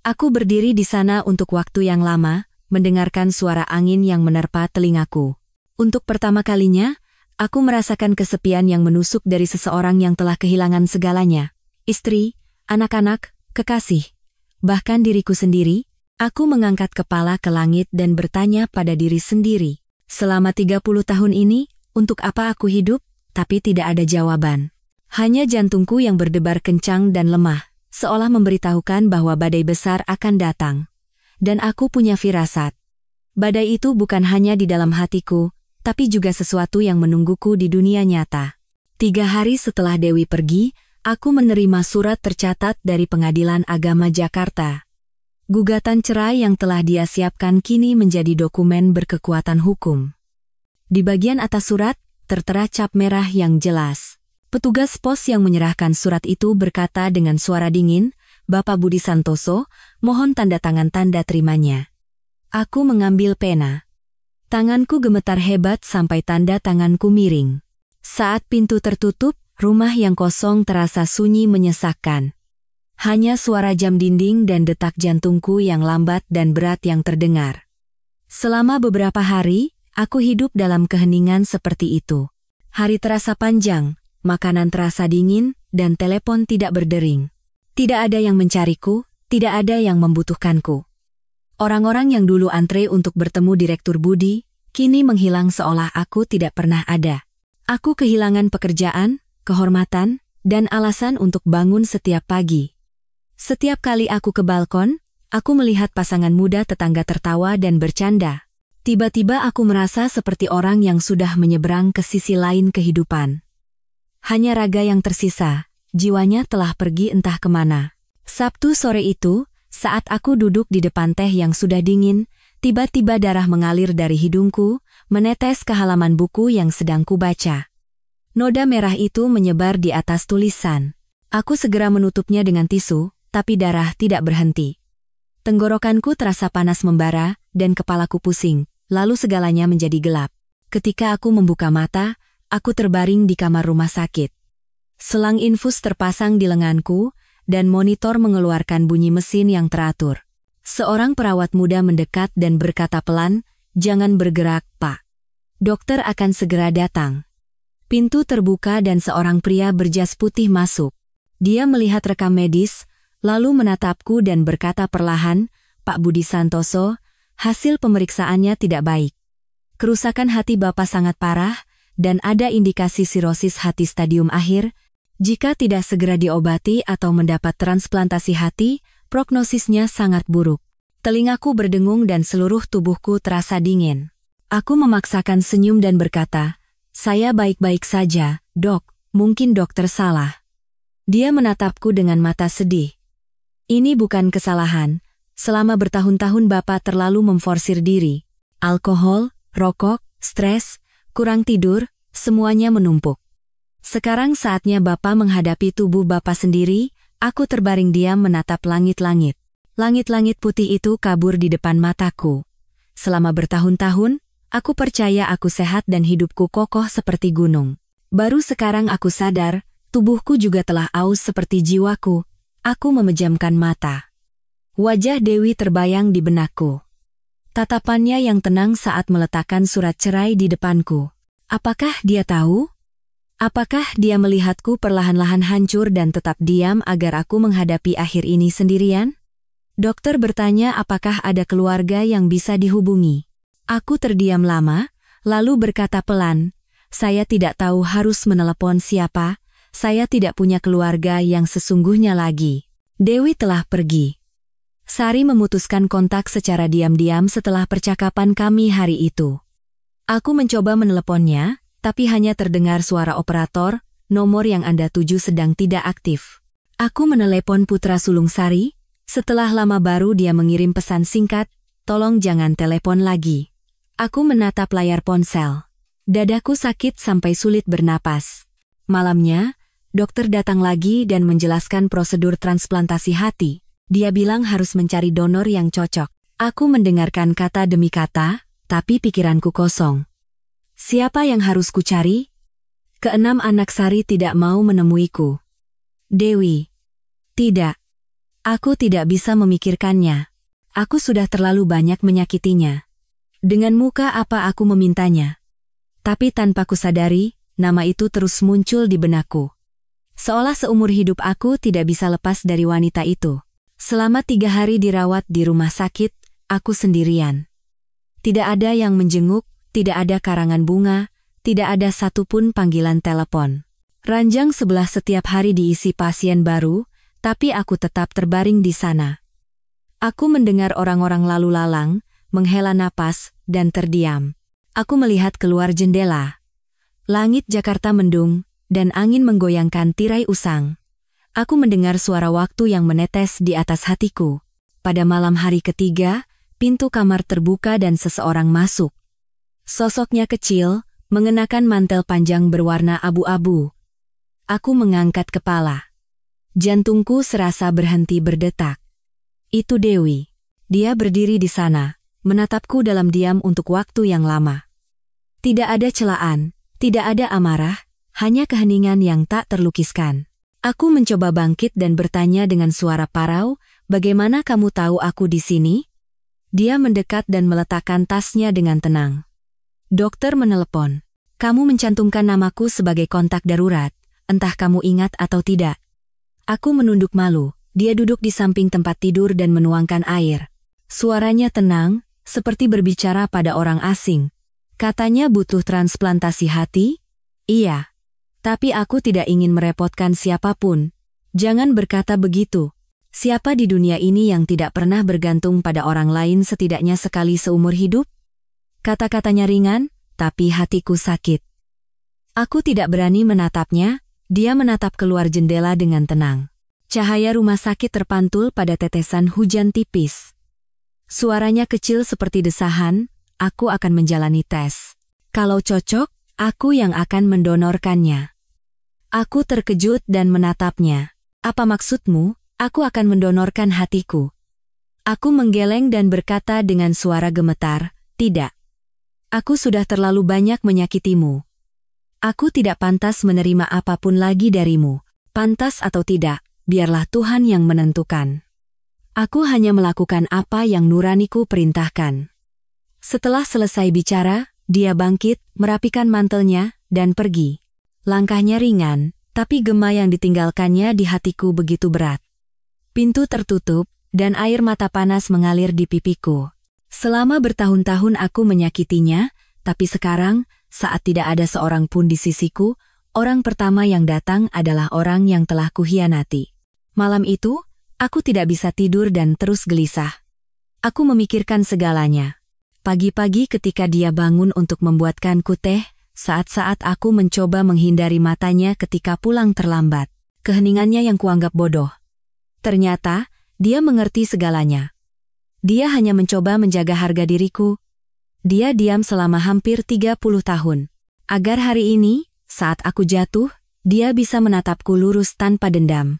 Aku berdiri di sana untuk waktu yang lama, mendengarkan suara angin yang menerpa telingaku. Untuk pertama kalinya, aku merasakan kesepian yang menusuk dari seseorang yang telah kehilangan segalanya. Istri, anak-anak, kekasih. Bahkan diriku sendiri, aku mengangkat kepala ke langit dan bertanya pada diri sendiri. Selama 30 tahun ini, untuk apa aku hidup? Tapi tidak ada jawaban. Hanya jantungku yang berdebar kencang dan lemah, seolah memberitahukan bahwa badai besar akan datang. Dan aku punya firasat. Badai itu bukan hanya di dalam hatiku, tapi juga sesuatu yang menungguku di dunia nyata. 3 hari setelah Dewi pergi, aku menerima surat tercatat dari Pengadilan Agama Jakarta. Gugatan cerai yang telah dia siapkan kini menjadi dokumen berkekuatan hukum. Di bagian atas surat, tertera cap merah yang jelas. Petugas pos yang menyerahkan surat itu berkata dengan suara dingin, Bapak Budi Santoso, mohon tanda tangan tanda terimanya. Aku mengambil pena. Tanganku gemetar hebat sampai tanda tanganku miring. Saat pintu tertutup, rumah yang kosong terasa sunyi menyesakkan. Hanya suara jam dinding dan detak jantungku yang lambat dan berat yang terdengar. Selama beberapa hari, aku hidup dalam keheningan seperti itu. Hari terasa panjang, makanan terasa dingin, dan telepon tidak berdering. Tidak ada yang mencariku, tidak ada yang membutuhkanku. Orang-orang yang dulu antre untuk bertemu Direktur Budi, kini menghilang seolah aku tidak pernah ada. Aku kehilangan pekerjaan, kehormatan, dan alasan untuk bangun setiap pagi. Setiap kali aku ke balkon, aku melihat pasangan muda tetangga tertawa dan bercanda. Tiba-tiba aku merasa seperti orang yang sudah menyeberang ke sisi lain kehidupan. Hanya raga yang tersisa, jiwanya telah pergi entah kemana. Sabtu sore itu, saat aku duduk di depan teh yang sudah dingin, tiba-tiba darah mengalir dari hidungku, menetes ke halaman buku yang sedang kubaca. Noda merah itu menyebar di atas tulisan. Aku segera menutupnya dengan tisu, tapi darah tidak berhenti. Tenggorokanku terasa panas membara, dan kepalaku pusing, lalu segalanya menjadi gelap. Ketika aku membuka mata, aku terbaring di kamar rumah sakit. Selang infus terpasang di lenganku, dan monitor mengeluarkan bunyi mesin yang teratur. Seorang perawat muda mendekat dan berkata pelan, "Jangan bergerak, Pak. Dokter akan segera datang." Pintu terbuka dan seorang pria berjas putih masuk. Dia melihat rekam medis, lalu menatapku dan berkata perlahan, "Pak Budi Santoso, hasil pemeriksaannya tidak baik. Kerusakan hati Bapak sangat parah, dan ada indikasi sirosis hati stadium akhir. Jika tidak segera diobati atau mendapat transplantasi hati, prognosisnya sangat buruk." Telingaku berdengung dan seluruh tubuhku terasa dingin. Aku memaksakan senyum dan berkata, "Saya baik-baik saja, Dok, mungkin dokter salah." Dia menatapku dengan mata sedih. "Ini bukan kesalahan. Selama bertahun-tahun Bapak terlalu memforsir diri. Alkohol, rokok, stres, kurang tidur, semuanya menumpuk. Sekarang saatnya Bapak menghadapi tubuh Bapak sendiri." Aku terbaring diam menatap langit-langit. Langit-langit putih itu kabur di depan mataku. Selama bertahun-tahun, aku percaya aku sehat dan hidupku kokoh seperti gunung. Baru sekarang aku sadar, tubuhku juga telah aus seperti jiwaku. Aku memejamkan mata. Wajah Dewi terbayang di benakku. Tatapannya yang tenang saat meletakkan surat cerai di depanku. Apakah dia tahu? Apakah dia melihatku perlahan-lahan hancur dan tetap diam agar aku menghadapi akhir ini sendirian? Dokter bertanya apakah ada keluarga yang bisa dihubungi. Aku terdiam lama, lalu berkata pelan, "Saya tidak tahu harus menelepon siapa, saya tidak punya keluarga yang sesungguhnya lagi." Dewi telah pergi. Sari memutuskan kontak secara diam-diam setelah percakapan kami hari itu. Aku mencoba meneleponnya, tapi hanya terdengar suara operator, "Nomor yang Anda tuju sedang tidak aktif." Aku menelepon Putra Sulung Sari, setelah lama baru dia mengirim pesan singkat, "Tolong jangan telepon lagi." Aku menatap layar ponsel. Dadaku sakit sampai sulit bernapas. Malamnya, dokter datang lagi dan menjelaskan prosedur transplantasi hati. Dia bilang harus mencari donor yang cocok. Aku mendengarkan kata demi kata, tapi pikiranku kosong. Siapa yang harus kucari? Keenam anak Sari tidak mau menemuiku. Dewi. Tidak. Aku tidak bisa memikirkannya. Aku sudah terlalu banyak menyakitinya. Dengan muka apa aku memintanya? Tapi tanpa kusadari, nama itu terus muncul di benakku. Seolah seumur hidup aku tidak bisa lepas dari wanita itu. Selama 3 hari dirawat di rumah sakit, aku sendirian. Tidak ada yang menjenguk, tidak ada karangan bunga, tidak ada satupun panggilan telepon. Ranjang sebelah setiap hari diisi pasien baru, tapi aku tetap terbaring di sana. Aku mendengar orang-orang lalu lalang, menghela napas, dan terdiam. Aku melihat keluar jendela. Langit Jakarta mendung, dan angin menggoyangkan tirai usang. Aku mendengar suara waktu yang menetes di atas hatiku. Pada malam hari ketiga, pintu kamar terbuka dan seseorang masuk. Sosoknya kecil, mengenakan mantel panjang berwarna abu-abu. Aku mengangkat kepala. Jantungku serasa berhenti berdetak. Itu Dewi. Dia berdiri di sana, menatapku dalam diam untuk waktu yang lama. Tidak ada celaan, tidak ada amarah, hanya keheningan yang tak terlukiskan. Aku mencoba bangkit dan bertanya dengan suara parau, "Bagaimana kamu tahu aku di sini?" Dia mendekat dan meletakkan tasnya dengan tenang. "Dokter menelepon. Kamu mencantumkan namaku sebagai kontak darurat, entah kamu ingat atau tidak." Aku menunduk malu. Dia duduk di samping tempat tidur dan menuangkan air. Suaranya tenang, seperti berbicara pada orang asing. Katanya butuh transplantasi hati? Iya. Tapi aku tidak ingin merepotkan siapapun. Jangan berkata begitu. Siapa di dunia ini yang tidak pernah bergantung pada orang lain setidaknya sekali seumur hidup? Kata-katanya ringan, tapi hatiku sakit. Aku tidak berani menatapnya. Dia menatap keluar jendela dengan tenang. Cahaya rumah sakit terpantul pada tetesan hujan tipis. Suaranya kecil seperti desahan, "Aku akan menjalani tes. Kalau cocok, aku yang akan mendonorkannya." Aku terkejut dan menatapnya. "Apa maksudmu? Aku akan mendonorkan hatiku." Aku menggeleng dan berkata dengan suara gemetar, "Tidak. Aku sudah terlalu banyak menyakitimu. Aku tidak pantas menerima apapun lagi darimu. Pantas atau tidak, biarlah Tuhan yang menentukan. Aku hanya melakukan apa yang nuraniku perintahkan." Setelah selesai bicara, dia bangkit, merapikan mantelnya, dan pergi. Langkahnya ringan, tapi gema yang ditinggalkannya di hatiku begitu berat. Pintu tertutup, dan air mata panas mengalir di pipiku. Selama bertahun-tahun aku menyakitinya, tapi sekarang, saat tidak ada seorang pun di sisiku, orang pertama yang datang adalah orang yang telah kuhianati. Malam itu, aku tidak bisa tidur dan terus gelisah. Aku memikirkan segalanya. Pagi-pagi ketika dia bangun untuk membuatkanku teh, saat-saat aku mencoba menghindari matanya ketika pulang terlambat. Keheningannya yang kuanggap bodoh. Ternyata, dia mengerti segalanya. Dia hanya mencoba menjaga harga diriku. Dia diam selama hampir 30 tahun. Agar hari ini, saat aku jatuh, dia bisa menatapku lurus tanpa dendam.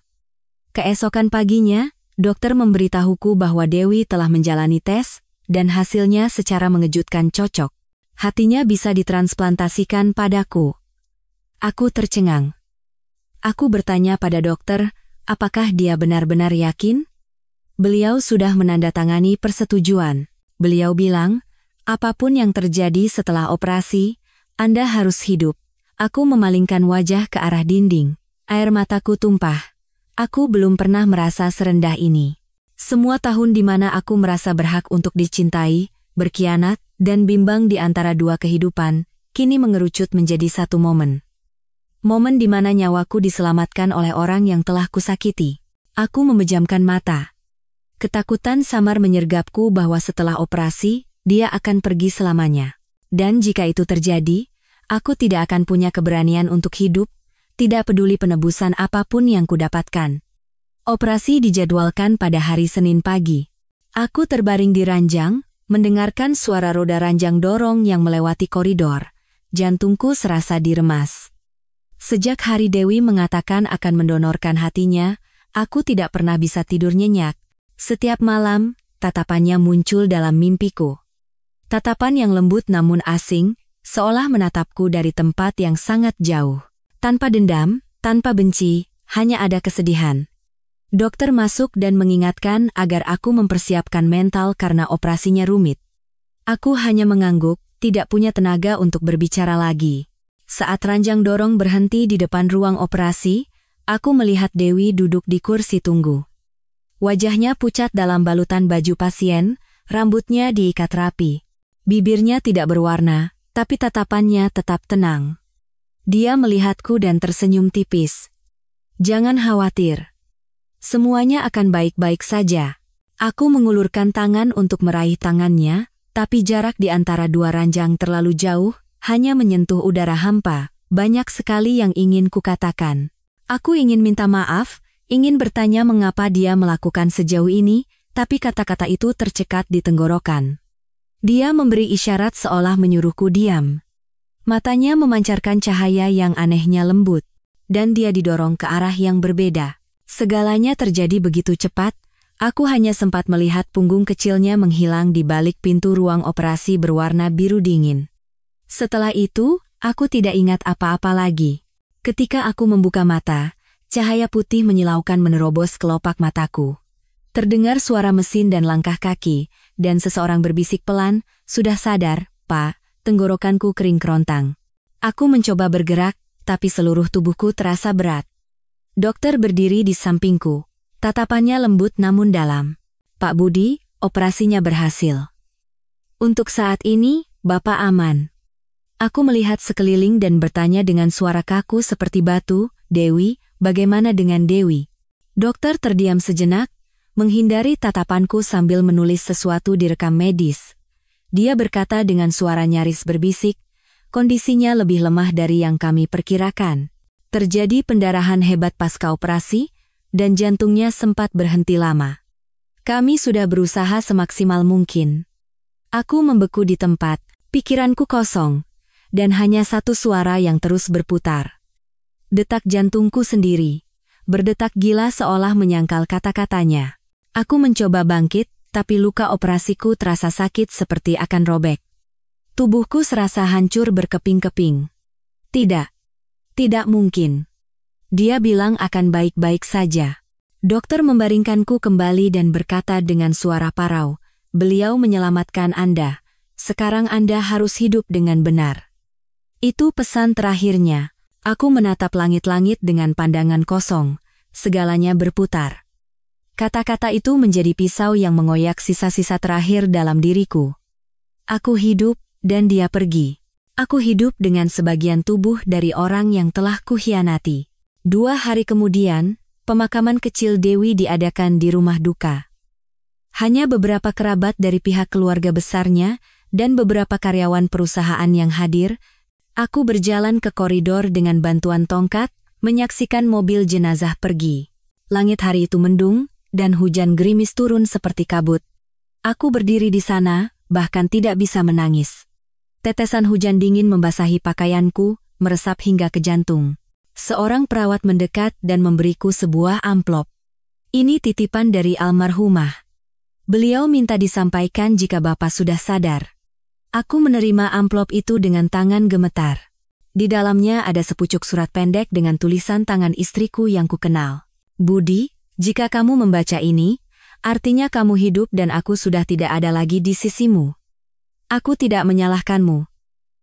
Keesokan paginya, dokter memberitahuku bahwa Dewi telah menjalani tes, dan hasilnya secara mengejutkan cocok. Hatinya bisa ditransplantasikan padaku. Aku tercengang. Aku bertanya pada dokter, apakah dia benar-benar yakin? Beliau sudah menandatangani persetujuan. Beliau bilang, "Apapun yang terjadi setelah operasi, Anda harus hidup." Aku memalingkan wajah ke arah dinding. Air mataku tumpah. Aku belum pernah merasa serendah ini. Semua tahun di mana aku merasa berhak untuk dicintai, berkhianat, dan bimbang di antara dua kehidupan, kini mengerucut menjadi satu momen. Momen di mana nyawaku diselamatkan oleh orang yang telah kusakiti. Aku memejamkan mata. Ketakutan samar menyergapku bahwa setelah operasi, dia akan pergi selamanya. Dan jika itu terjadi, aku tidak akan punya keberanian untuk hidup, tidak peduli penebusan apapun yang kudapatkan. Operasi dijadwalkan pada hari Senin pagi. Aku terbaring di ranjang, mendengarkan suara roda ranjang dorong yang melewati koridor. Jantungku serasa diremas. Sejak hari Dewi mengatakan akan mendonorkan hatinya, aku tidak pernah bisa tidur nyenyak. Setiap malam, tatapannya muncul dalam mimpiku. Tatapan yang lembut namun asing, seolah menatapku dari tempat yang sangat jauh. Tanpa dendam, tanpa benci, hanya ada kesedihan. Dokter masuk dan mengingatkan agar aku mempersiapkan mental karena operasinya rumit. Aku hanya mengangguk, tidak punya tenaga untuk berbicara lagi. Saat ranjang dorong berhenti di depan ruang operasi, aku melihat Dewi duduk di kursi tunggu. Wajahnya pucat dalam balutan baju pasien, rambutnya diikat rapi. Bibirnya tidak berwarna, tapi tatapannya tetap tenang. Dia melihatku dan tersenyum tipis. "Jangan khawatir. Semuanya akan baik-baik saja." Aku mengulurkan tangan untuk meraih tangannya, tapi jarak di antara dua ranjang terlalu jauh, hanya menyentuh udara hampa. Banyak sekali yang ingin kukatakan. Aku ingin minta maaf, ingin bertanya mengapa dia melakukan sejauh ini, tapi kata-kata itu tercekat di tenggorokan. Dia memberi isyarat seolah menyuruhku diam. Matanya memancarkan cahaya yang anehnya lembut, dan dia didorong ke arah yang berbeda. Segalanya terjadi begitu cepat, aku hanya sempat melihat punggung kecilnya menghilang di balik pintu ruang operasi berwarna biru dingin. Setelah itu, aku tidak ingat apa-apa lagi. Ketika aku membuka mata, cahaya putih menyilaukan menerobos kelopak mataku. Terdengar suara mesin dan langkah kaki, dan seseorang berbisik pelan, "Sudah sadar, Pak?" Tenggorokanku kering kerontang. Aku mencoba bergerak, tapi seluruh tubuhku terasa berat. Dokter berdiri di sampingku. Tatapannya lembut namun dalam. "Pak Budi, operasinya berhasil. Untuk saat ini, Bapak aman." Aku melihat sekeliling dan bertanya dengan suara kaku seperti batu, "Dewi, bagaimana dengan Dewi?" Dokter terdiam sejenak, menghindari tatapanku sambil menulis sesuatu di rekam medis. Dia berkata dengan suara nyaris berbisik, "Kondisinya lebih lemah dari yang kami perkirakan. Terjadi pendarahan hebat pasca operasi, dan jantungnya sempat berhenti lama. Kami sudah berusaha semaksimal mungkin." Aku membeku di tempat, pikiranku kosong, dan hanya satu suara yang terus berputar. Detak jantungku sendiri, berdetak gila seolah menyangkal kata-katanya. Aku mencoba bangkit, tapi luka operasiku terasa sakit seperti akan robek. Tubuhku serasa hancur berkeping-keping. Tidak mungkin. Dia bilang akan baik-baik saja. Dokter membaringkanku kembali dan berkata dengan suara parau, "Beliau menyelamatkan Anda. Sekarang Anda harus hidup dengan benar." Itu pesan terakhirnya. Aku menatap langit-langit dengan pandangan kosong. Segalanya berputar. Kata-kata itu menjadi pisau yang mengoyak sisa-sisa terakhir dalam diriku. Aku hidup, dan dia pergi. Aku hidup dengan sebagian tubuh dari orang yang telah kuhianati. 2 hari kemudian, pemakaman kecil Dewi diadakan di rumah duka. Hanya beberapa kerabat dari pihak keluarga besarnya, dan beberapa karyawan perusahaan yang hadir. Aku berjalan ke koridor dengan bantuan tongkat, menyaksikan mobil jenazah pergi. Langit hari itu mendung, dan hujan gerimis turun seperti kabut. Aku berdiri di sana, bahkan tidak bisa menangis. Tetesan hujan dingin membasahi pakaianku, meresap hingga ke jantung. Seorang perawat mendekat dan memberiku sebuah amplop. "Ini titipan dari almarhumah. Beliau minta disampaikan jika Bapak sudah sadar." Aku menerima amplop itu dengan tangan gemetar. Di dalamnya ada sepucuk surat pendek dengan tulisan tangan istriku yang kukenal. "Budi, jika kamu membaca ini, artinya kamu hidup dan aku sudah tidak ada lagi di sisimu. Aku tidak menyalahkanmu.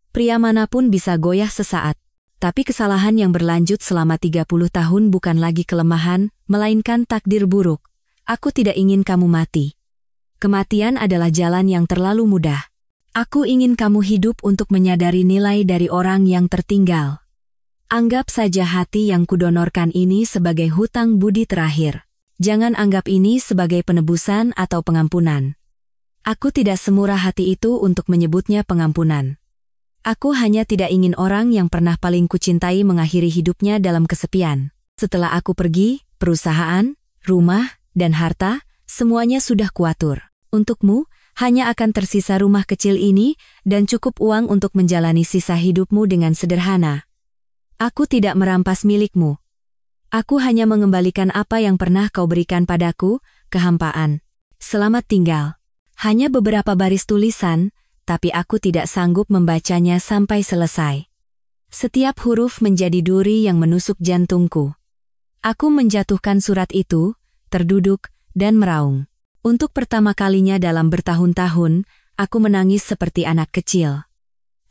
Pria manapun bisa goyah sesaat, tapi kesalahan yang berlanjut selama 30 tahun bukan lagi kelemahan, melainkan takdir buruk. Aku tidak ingin kamu mati. Kematian adalah jalan yang terlalu mudah. Aku ingin kamu hidup untuk menyadari nilai dari orang yang tertinggal. Anggap saja hati yang kudonorkan ini sebagai hutang budi terakhir. Jangan anggap ini sebagai penebusan atau pengampunan. Aku tidak semurah hati itu untuk menyebutnya pengampunan. Aku hanya tidak ingin orang yang pernah paling kucintai mengakhiri hidupnya dalam kesepian. Setelah aku pergi, perusahaan, rumah, dan harta, semuanya sudah kuatur. Untukmu, hanya akan tersisa rumah kecil ini dan cukup uang untuk menjalani sisa hidupmu dengan sederhana. Aku tidak merampas milikmu. Aku hanya mengembalikan apa yang pernah kau berikan padaku, kehampaan. Selamat tinggal." Hanya beberapa baris tulisan, tapi aku tidak sanggup membacanya sampai selesai. Setiap huruf menjadi duri yang menusuk jantungku. Aku menjatuhkan surat itu, terduduk, dan meraung. Untuk pertama kalinya dalam bertahun-tahun, aku menangis seperti anak kecil.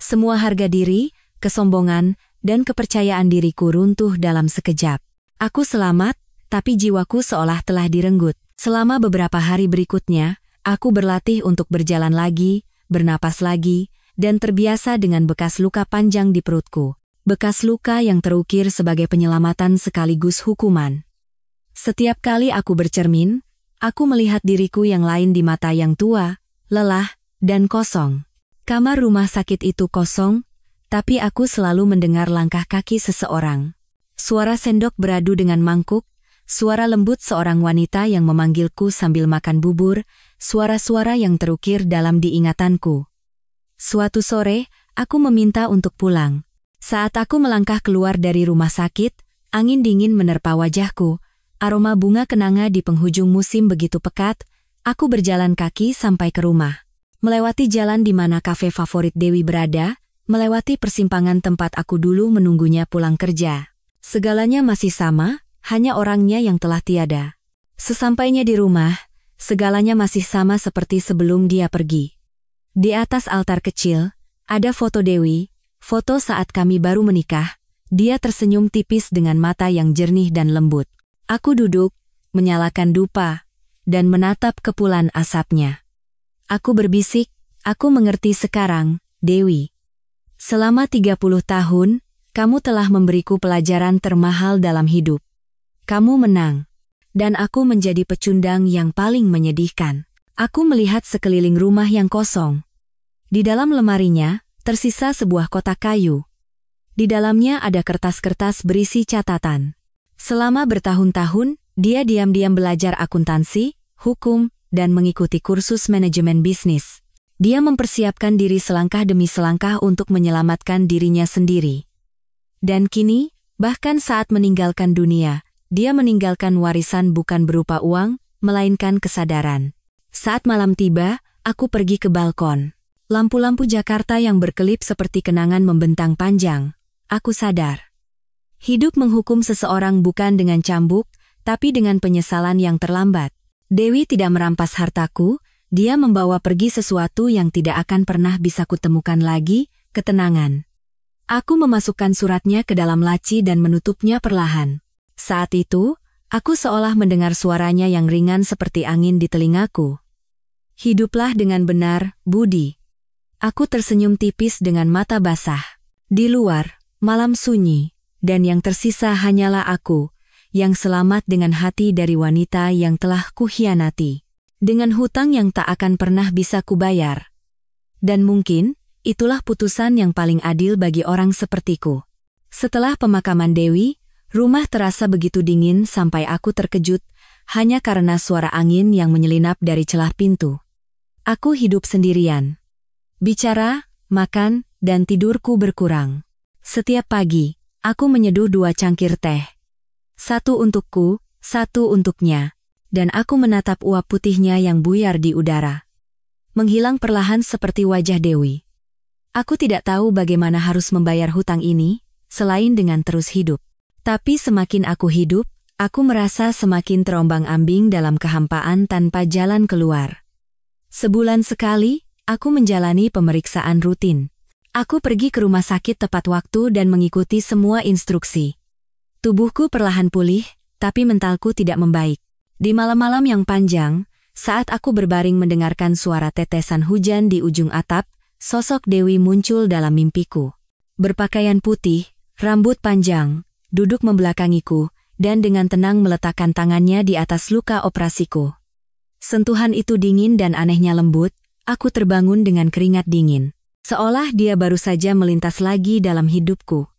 Semua harga diri, kesombongan, dan kepercayaan diriku runtuh dalam sekejap. Aku selamat, tapi jiwaku seolah telah direnggut. Selama beberapa hari berikutnya, aku berlatih untuk berjalan lagi, bernapas lagi, dan terbiasa dengan bekas luka panjang di perutku. Bekas luka yang terukir sebagai penyelamatan sekaligus hukuman. Setiap kali aku bercermin, aku melihat diriku yang lain di mata yang tua, lelah, dan kosong. Kamar rumah sakit itu kosong, tapi aku selalu mendengar langkah kaki seseorang. Suara sendok beradu dengan mangkuk, suara lembut seorang wanita yang memanggilku sambil makan bubur, suara-suara yang terukir dalam diingatanku. Suatu sore, aku meminta untuk pulang. Saat aku melangkah keluar dari rumah sakit, angin dingin menerpa wajahku, aroma bunga kenanga di penghujung musim begitu pekat, aku berjalan kaki sampai ke rumah. Melewati jalan di mana kafe favorit Dewi berada, melewati persimpangan tempat aku dulu menunggunya pulang kerja. Segalanya masih sama, hanya orangnya yang telah tiada. Sesampainya di rumah, segalanya masih sama seperti sebelum dia pergi. Di atas altar kecil, ada foto Dewi, foto saat kami baru menikah. Dia tersenyum tipis dengan mata yang jernih dan lembut. Aku duduk, menyalakan dupa, dan menatap kepulan asapnya. Aku berbisik, aku mengerti sekarang, Dewi. Selama 30 tahun, kamu telah memberiku pelajaran termahal dalam hidup. Kamu menang. Dan aku menjadi pecundang yang paling menyedihkan. Aku melihat sekeliling rumah yang kosong. Di dalam lemarinya, tersisa sebuah kotak kayu. Di dalamnya ada kertas-kertas berisi catatan. Selama bertahun-tahun, dia diam-diam belajar akuntansi, hukum, dan mengikuti kursus manajemen bisnis. Dia mempersiapkan diri selangkah demi selangkah untuk menyelamatkan dirinya sendiri. Dan kini, bahkan saat meninggalkan dunia, dia meninggalkan warisan bukan berupa uang, melainkan kesadaran. Saat malam tiba, aku pergi ke balkon. Lampu-lampu Jakarta yang berkelip seperti kenangan membentang panjang. Aku sadar. Hidup menghukum seseorang bukan dengan cambuk, tapi dengan penyesalan yang terlambat. Dewi tidak merampas hartaku, dia membawa pergi sesuatu yang tidak akan pernah bisa kutemukan lagi, ketenangan. Aku memasukkan suratnya ke dalam laci dan menutupnya perlahan. Saat itu, aku seolah mendengar suaranya yang ringan seperti angin di telingaku. Hiduplah dengan benar, Budi. Aku tersenyum tipis dengan mata basah. Di luar, malam sunyi, dan yang tersisa hanyalah aku, yang selamat dengan hati dari wanita yang telah kukhianati. Dengan hutang yang tak akan pernah bisa kubayar. Dan mungkin, itulah putusan yang paling adil bagi orang sepertiku. Setelah pemakaman Dewi, rumah terasa begitu dingin sampai aku terkejut, hanya karena suara angin yang menyelinap dari celah pintu. Aku hidup sendirian. Bicara, makan, dan tidurku berkurang. Setiap pagi, aku menyeduh 2 cangkir teh. 1 untukku, 1 untuknya. Dan aku menatap uap putihnya yang buyar di udara. Menghilang perlahan seperti wajah Dewi. Aku tidak tahu bagaimana harus membayar hutang ini, selain dengan terus hidup. Tapi semakin aku hidup, aku merasa semakin terombang-ambing dalam kehampaan tanpa jalan keluar. Sebulan sekali, aku menjalani pemeriksaan rutin. Aku pergi ke rumah sakit tepat waktu dan mengikuti semua instruksi. Tubuhku perlahan pulih, tapi mentalku tidak membaik. Di malam-malam yang panjang, saat aku berbaring mendengarkan suara tetesan hujan di ujung atap, sosok Dewi muncul dalam mimpiku. Berpakaian putih, rambut panjang, duduk membelakangiku, dan dengan tenang meletakkan tangannya di atas luka operasiku. Sentuhan itu dingin dan anehnya lembut, aku terbangun dengan keringat dingin. Seolah dia baru saja melintas lagi dalam hidupku.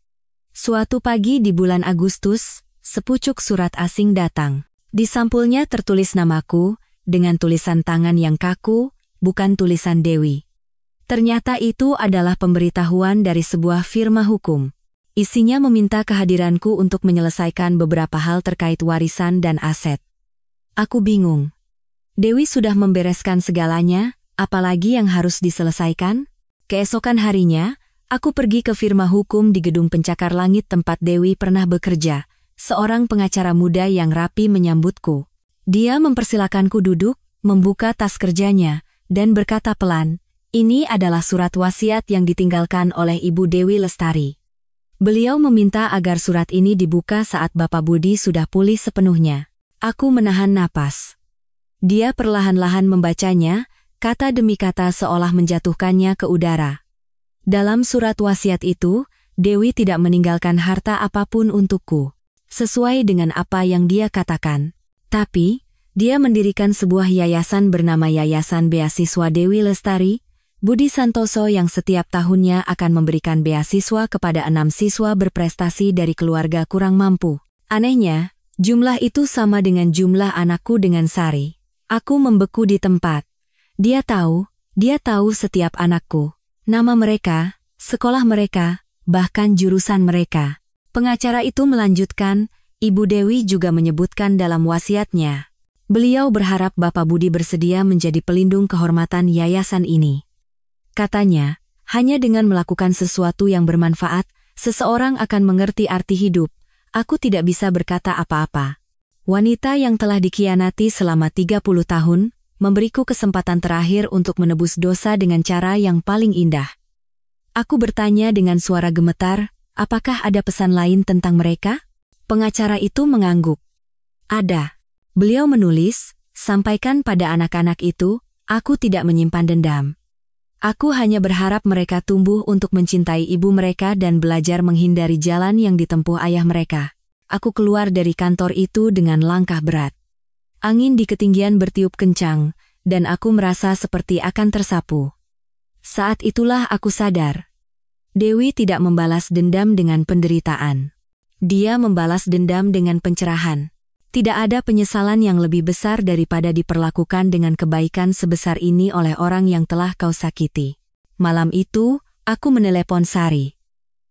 Suatu pagi di bulan Agustus, sepucuk surat asing datang. Di sampulnya tertulis namaku, dengan tulisan tangan yang kaku, bukan tulisan Dewi. Ternyata itu adalah pemberitahuan dari sebuah firma hukum. Isinya meminta kehadiranku untuk menyelesaikan beberapa hal terkait warisan dan aset. Aku bingung. Dewi sudah membereskan segalanya, apalagi yang harus diselesaikan? Keesokan harinya, aku pergi ke firma hukum di gedung pencakar langit tempat Dewi pernah bekerja. Seorang pengacara muda yang rapi menyambutku. Dia mempersilakanku duduk, membuka tas kerjanya, dan berkata pelan, "Ini adalah surat wasiat yang ditinggalkan oleh Ibu Dewi Lestari." Beliau meminta agar surat ini dibuka saat Bapak Budi sudah pulih sepenuhnya. Aku menahan napas. Dia perlahan-lahan membacanya, kata demi kata seolah menjatuhkannya ke udara. Dalam surat wasiat itu, Dewi tidak meninggalkan harta apapun untukku, sesuai dengan apa yang dia katakan. Tapi, dia mendirikan sebuah yayasan bernama Yayasan Beasiswa Dewi Lestari, Budi Santoso yang setiap tahunnya akan memberikan beasiswa kepada 6 siswa berprestasi dari keluarga kurang mampu. Anehnya, jumlah itu sama dengan jumlah anakku dengan Sari. Aku membeku di tempat. Dia tahu setiap anakku. Nama mereka, sekolah mereka, bahkan jurusan mereka. Pengacara itu melanjutkan, Ibu Dewi juga menyebutkan dalam wasiatnya. Beliau berharap Bapak Budi bersedia menjadi pelindung kehormatan yayasan ini. Katanya, hanya dengan melakukan sesuatu yang bermanfaat, seseorang akan mengerti arti hidup. Aku tidak bisa berkata apa-apa. Wanita yang telah dikhianati selama 30 tahun, memberiku kesempatan terakhir untuk menebus dosa dengan cara yang paling indah. Aku bertanya dengan suara gemetar, apakah ada pesan lain tentang mereka? Pengacara itu mengangguk. Ada. Beliau menulis, sampaikan pada anak-anak itu, aku tidak menyimpan dendam. Aku hanya berharap mereka tumbuh untuk mencintai ibu mereka dan belajar menghindari jalan yang ditempuh ayah mereka. Aku keluar dari kantor itu dengan langkah berat. Angin di ketinggian bertiup kencang, dan aku merasa seperti akan tersapu. Saat itulah aku sadar. Dewi tidak membalas dendam dengan penderitaan. Dia membalas dendam dengan pencerahan. Tidak ada penyesalan yang lebih besar daripada diperlakukan dengan kebaikan sebesar ini oleh orang yang telah kau sakiti. Malam itu, aku menelepon Sari.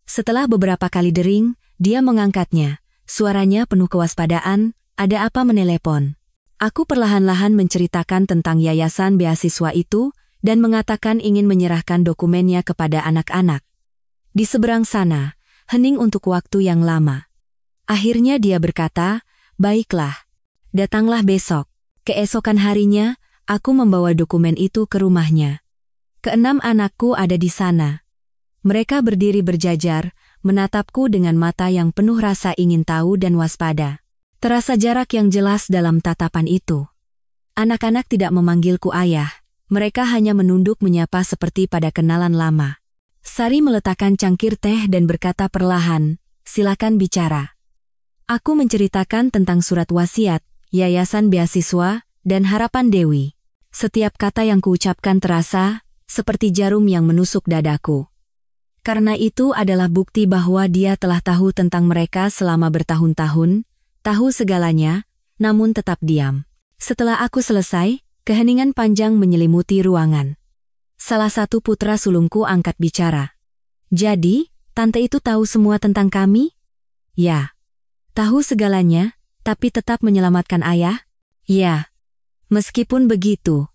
Setelah beberapa kali dering, dia mengangkatnya. Suaranya penuh kewaspadaan, ada apa menelepon? Aku perlahan-lahan menceritakan tentang yayasan beasiswa itu dan mengatakan ingin menyerahkan dokumennya kepada anak-anak. Di seberang sana, hening untuk waktu yang lama. Akhirnya dia berkata, baiklah, datanglah besok. Keesokan harinya, aku membawa dokumen itu ke rumahnya. Keenam anakku ada di sana. Mereka berdiri berjajar, menatapku dengan mata yang penuh rasa ingin tahu dan waspada. Terasa jarak yang jelas dalam tatapan itu. Anak-anak tidak memanggilku ayah, mereka hanya menunduk menyapa seperti pada kenalan lama. Sari meletakkan cangkir teh dan berkata perlahan, silakan bicara. Aku menceritakan tentang surat wasiat, yayasan beasiswa, dan harapan Dewi. Setiap kata yang kuucapkan terasa, seperti jarum yang menusuk dadaku. Karena itu adalah bukti bahwa dia telah tahu tentang mereka selama bertahun-tahun, tahu segalanya, namun tetap diam. Setelah aku selesai, keheningan panjang menyelimuti ruangan. Salah satu putra sulungku angkat bicara. Jadi, tante itu tahu semua tentang kami? Ya. Tahu segalanya, tapi tetap menyelamatkan ayah? Ya. Meskipun begitu.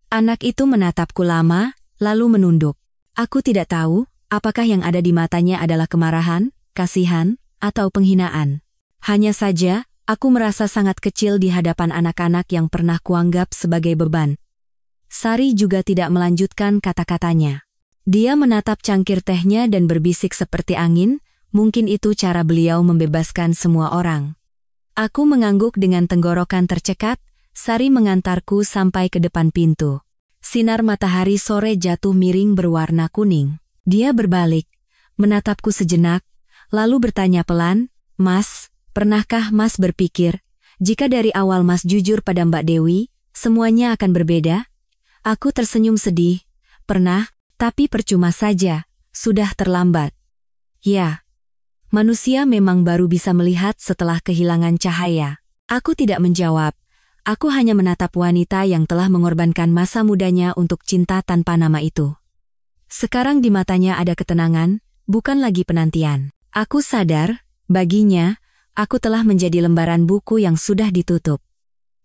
Anak itu menatapku lama, lalu menunduk. Aku tidak tahu, apakah yang ada di matanya adalah kemarahan, kasihan, atau penghinaan. Hanya saja, aku merasa sangat kecil di hadapan anak-anak yang pernah kuanggap sebagai beban. Sari juga tidak melanjutkan kata-katanya. Dia menatap cangkir tehnya dan berbisik seperti angin, mungkin itu cara beliau membebaskan semua orang. Aku mengangguk dengan tenggorokan tercekat, Sari mengantarku sampai ke depan pintu. Sinar matahari sore jatuh miring berwarna kuning. Dia berbalik, menatapku sejenak, lalu bertanya pelan, Mas, pernahkah Mas berpikir, jika dari awal Mas jujur pada Mbak Dewi, semuanya akan berbeda? Aku tersenyum sedih. Pernah, tapi percuma saja, sudah terlambat. Ya, manusia memang baru bisa melihat setelah kehilangan cahaya. Aku tidak menjawab. Aku hanya menatap wanita yang telah mengorbankan masa mudanya untuk cinta tanpa nama itu. Sekarang di matanya ada ketenangan, bukan lagi penantian. Aku sadar, baginya, aku telah menjadi lembaran buku yang sudah ditutup.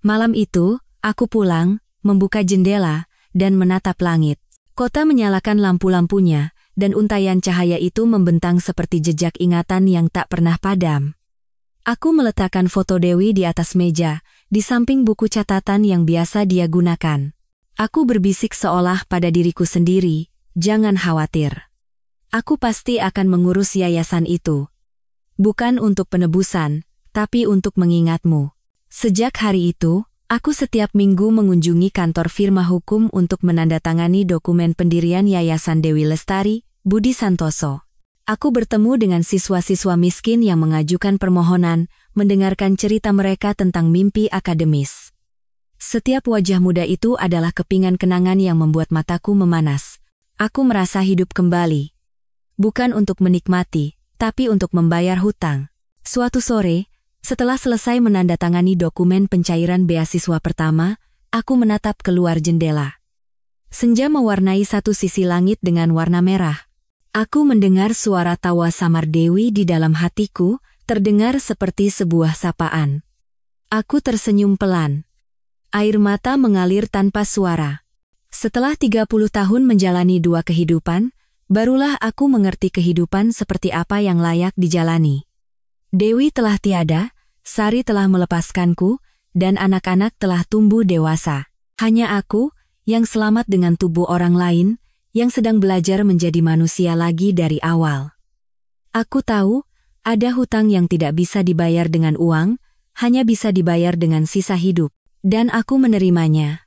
Malam itu, aku pulang, membuka jendela, dan menatap langit. Kota menyalakan lampu-lampunya, dan untayan cahaya itu membentang seperti jejak ingatan yang tak pernah padam. Aku meletakkan foto Dewi di atas meja, di samping buku catatan yang biasa dia gunakan. Aku berbisik seolah pada diriku sendiri, jangan khawatir. Aku pasti akan mengurus yayasan itu. Bukan untuk penebusan, tapi untuk mengingatmu. Sejak hari itu, aku setiap minggu mengunjungi kantor firma hukum untuk menandatangani dokumen pendirian Yayasan Dewi Lestari, Budi Santoso. Aku bertemu dengan siswa-siswa miskin yang mengajukan permohonan, mendengarkan cerita mereka tentang mimpi akademis. Setiap wajah muda itu adalah kepingan kenangan yang membuat mataku memanas. Aku merasa hidup kembali. Bukan untuk menikmati, tapi untuk membayar hutang. Suatu sore, setelah selesai menandatangani dokumen pencairan beasiswa pertama, aku menatap keluar jendela. Senja mewarnai satu sisi langit dengan warna merah. Aku mendengar suara tawa samar Dewi di dalam hatiku, Terdengar seperti sebuah sapaan. Aku tersenyum pelan. Air mata mengalir tanpa suara. Setelah 30 tahun menjalani dua kehidupan, barulah aku mengerti kehidupan seperti apa yang layak dijalani. Dewi telah tiada, Sari telah melepaskanku, dan anak-anak telah tumbuh dewasa. Hanya aku, yang selamat dengan tubuh orang lain, yang sedang belajar menjadi manusia lagi dari awal. Aku tahu, ada hutang yang tidak bisa dibayar dengan uang, hanya bisa dibayar dengan sisa hidup. Dan aku menerimanya.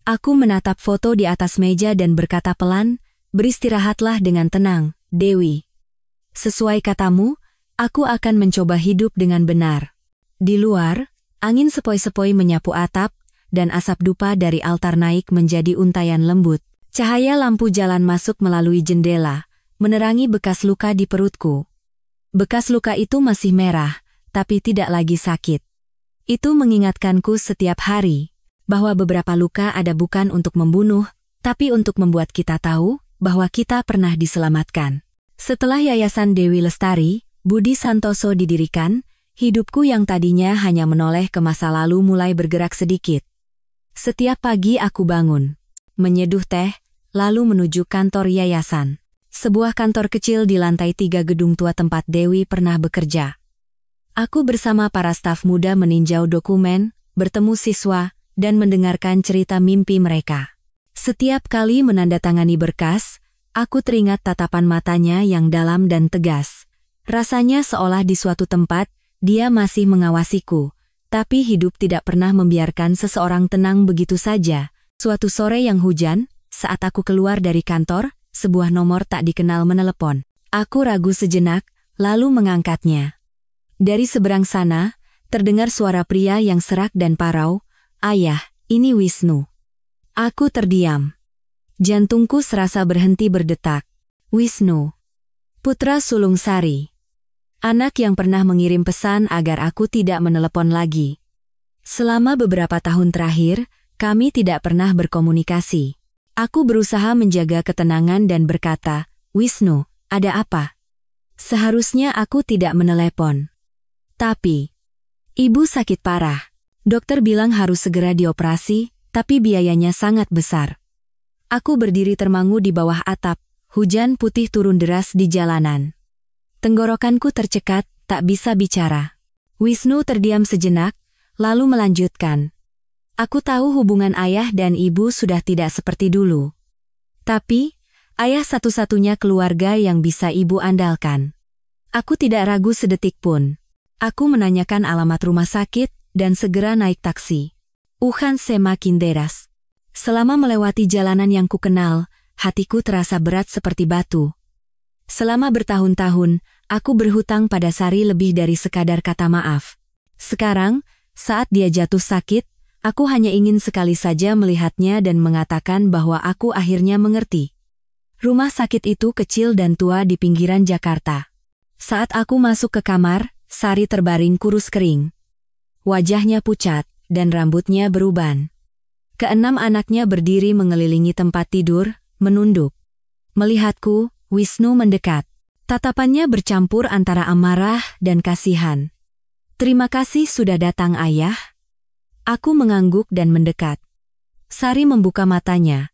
Aku menatap foto di atas meja dan berkata pelan, beristirahatlah dengan tenang, Dewi. Sesuai katamu, aku akan mencoba hidup dengan benar. Di luar, angin sepoi-sepoi menyapu atap, dan asap dupa dari altar naik menjadi untayan lembut. Cahaya lampu jalan masuk melalui jendela, menerangi bekas luka di perutku. Bekas luka itu masih merah, tapi tidak lagi sakit. Itu mengingatkanku setiap hari, bahwa beberapa luka ada bukan untuk membunuh, tapi untuk membuat kita tahu bahwa kita pernah diselamatkan. Setelah Yayasan Dewi Lestari, Budi Santoso didirikan, hidupku yang tadinya hanya menoleh ke masa lalu mulai bergerak sedikit. Setiap pagi aku bangun, menyeduh teh, lalu menuju kantor yayasan. Sebuah kantor kecil di lantai 3 gedung tua tempat Dewi pernah bekerja. Aku bersama para staf muda meninjau dokumen, bertemu siswa, dan mendengarkan cerita mimpi mereka. Setiap kali menandatangani berkas, aku teringat tatapan matanya yang dalam dan tegas. Rasanya seolah di suatu tempat, dia masih mengawasiku, tapi hidup tidak pernah membiarkan seseorang tenang begitu saja. Suatu sore yang hujan, saat aku keluar dari kantor, sebuah nomor tak dikenal menelepon. Aku ragu sejenak, lalu mengangkatnya. Dari seberang sana, terdengar suara pria yang serak dan parau, "Ayah, ini Wisnu." Aku terdiam. Jantungku serasa berhenti berdetak. Wisnu, putra sulung Sari. Anak yang pernah mengirim pesan agar aku tidak menelepon lagi. Selama beberapa tahun terakhir, kami tidak pernah berkomunikasi. Aku berusaha menjaga ketenangan dan berkata, "Wisnu, ada apa?" Seharusnya aku tidak menelepon. Tapi, ibu sakit parah. Dokter bilang harus segera dioperasi, tapi biayanya sangat besar. Aku berdiri termangu di bawah atap, hujan putih turun deras di jalanan. Tenggorokanku tercekat, tak bisa bicara. Wisnu terdiam sejenak, lalu melanjutkan. Aku tahu hubungan ayah dan ibu sudah tidak seperti dulu. Tapi, ayah satu-satunya keluarga yang bisa ibu andalkan. Aku tidak ragu sedetik pun. Aku menanyakan alamat rumah sakit, dan segera naik taksi. Uhan semakin deras. Selama melewati jalanan yang kukenal, hatiku terasa berat seperti batu. Selama bertahun-tahun, aku berhutang pada Sari lebih dari sekadar kata maaf. Sekarang, saat dia jatuh sakit, aku hanya ingin sekali saja melihatnya dan mengatakan bahwa aku akhirnya mengerti. Rumah sakit itu kecil dan tua di pinggiran Jakarta. Saat aku masuk ke kamar, Sari terbaring kurus kering. Wajahnya pucat, dan rambutnya beruban. Keenam anaknya berdiri mengelilingi tempat tidur, menunduk. Melihatku, Wisnu mendekat. Tatapannya bercampur antara amarah dan kasihan. "Terima kasih sudah datang, Ayah." Aku mengangguk dan mendekat. Sari membuka matanya.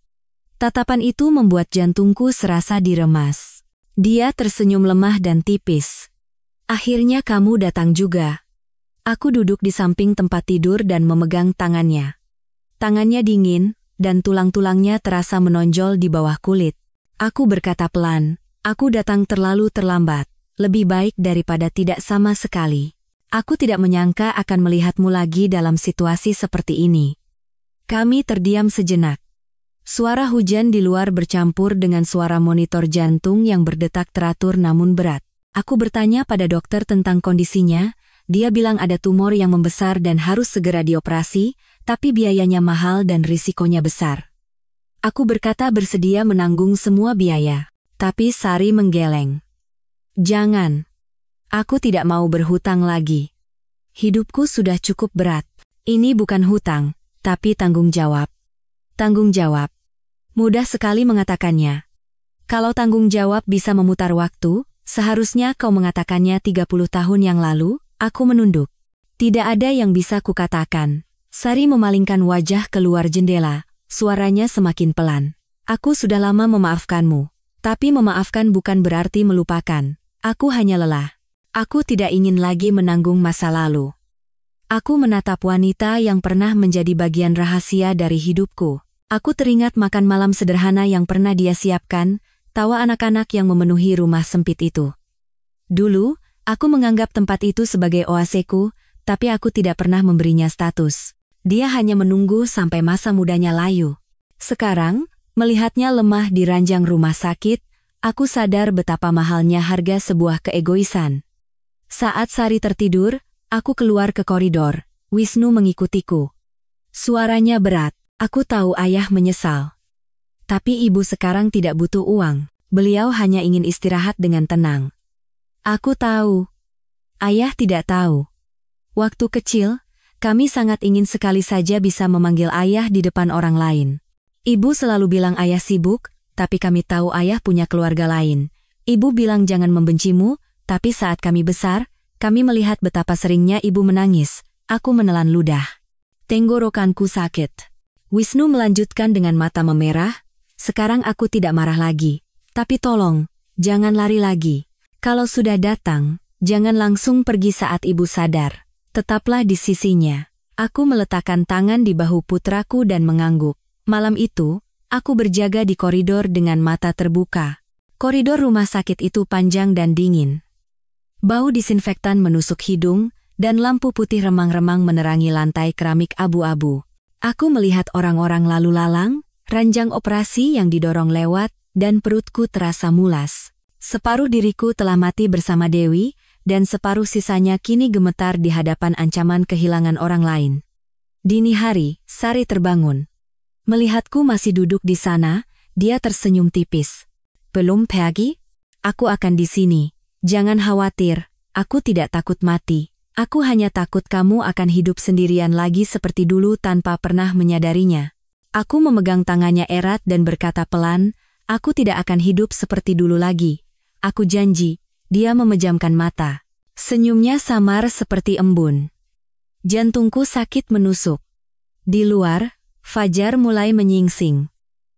Tatapan itu membuat jantungku serasa diremas. Dia tersenyum lemah dan tipis. "Akhirnya kamu datang juga." Aku duduk di samping tempat tidur dan memegang tangannya. Tangannya dingin, dan tulang-tulangnya terasa menonjol di bawah kulit. Aku berkata pelan, "Aku datang terlalu terlambat, lebih baik daripada tidak sama sekali. Aku tidak menyangka akan melihatmu lagi dalam situasi seperti ini." Kami terdiam sejenak. Suara hujan di luar bercampur dengan suara monitor jantung yang berdetak teratur namun berat. Aku bertanya pada dokter tentang kondisinya. Dia bilang ada tumor yang membesar dan harus segera dioperasi, tapi biayanya mahal dan risikonya besar. Aku berkata bersedia menanggung semua biaya, tapi Sari menggeleng. "Jangan. Aku tidak mau berhutang lagi. Hidupku sudah cukup berat. Ini bukan hutang, tapi tanggung jawab." Tanggung jawab. Mudah sekali mengatakannya. Kalau tanggung jawab bisa memutar waktu, Seharusnya kau mengatakannya 30 tahun yang lalu. Aku menunduk. Tidak ada yang bisa kukatakan. Sari memalingkan wajah keluar jendela. Suaranya semakin pelan. Aku sudah lama memaafkanmu. Tapi memaafkan bukan berarti melupakan. Aku hanya lelah. Aku tidak ingin lagi menanggung masa lalu. Aku menatap wanita yang pernah menjadi bagian rahasia dari hidupku. Aku teringat makan malam sederhana yang pernah dia siapkan, tawa anak-anak yang memenuhi rumah sempit itu. Dulu, aku menganggap tempat itu sebagai oaseku, tapi aku tidak pernah memberinya status. Dia hanya menunggu sampai masa mudanya layu. Sekarang, melihatnya lemah di ranjang rumah sakit, aku sadar betapa mahalnya harga sebuah keegoisan. Saat Sari tertidur, aku keluar ke koridor. Wisnu mengikutiku. Suaranya berat. Aku tahu ayah menyesal. Tapi ibu sekarang tidak butuh uang. Beliau hanya ingin istirahat dengan tenang. Aku tahu. Ayah tidak tahu. Waktu kecil, kami sangat ingin sekali saja bisa memanggil ayah di depan orang lain. Ibu selalu bilang ayah sibuk, tapi kami tahu ayah punya keluarga lain. Ibu bilang jangan membencimu, tapi saat kami besar, kami melihat betapa seringnya ibu menangis. Aku menelan ludah. Tenggorokanku sakit. Wisnu melanjutkan dengan mata memerah. Sekarang aku tidak marah lagi. Tapi tolong, jangan lari lagi. Kalau sudah datang, jangan langsung pergi saat ibu sadar. Tetaplah di sisinya. Aku meletakkan tangan di bahu putraku dan mengangguk. Malam itu, aku berjaga di koridor dengan mata terbuka. Koridor rumah sakit itu panjang dan dingin. Bau disinfektan menusuk hidung, dan lampu putih remang-remang menerangi lantai keramik abu-abu. Aku melihat orang-orang lalu lalang, ranjang operasi yang didorong lewat, dan perutku terasa mulas. Separuh diriku telah mati bersama Dewi, dan separuh sisanya kini gemetar di hadapan ancaman kehilangan orang lain. Dini hari, Sari terbangun. Melihatku masih duduk di sana, dia tersenyum tipis. Belum pergi? Aku akan di sini. Jangan khawatir, aku tidak takut mati. Aku hanya takut kamu akan hidup sendirian lagi seperti dulu tanpa pernah menyadarinya. Aku memegang tangannya erat dan berkata pelan, aku tidak akan hidup seperti dulu lagi. Aku janji. Dia memejamkan mata. Senyumnya samar seperti embun. Jantungku sakit menusuk. Di luar, fajar mulai menyingsing.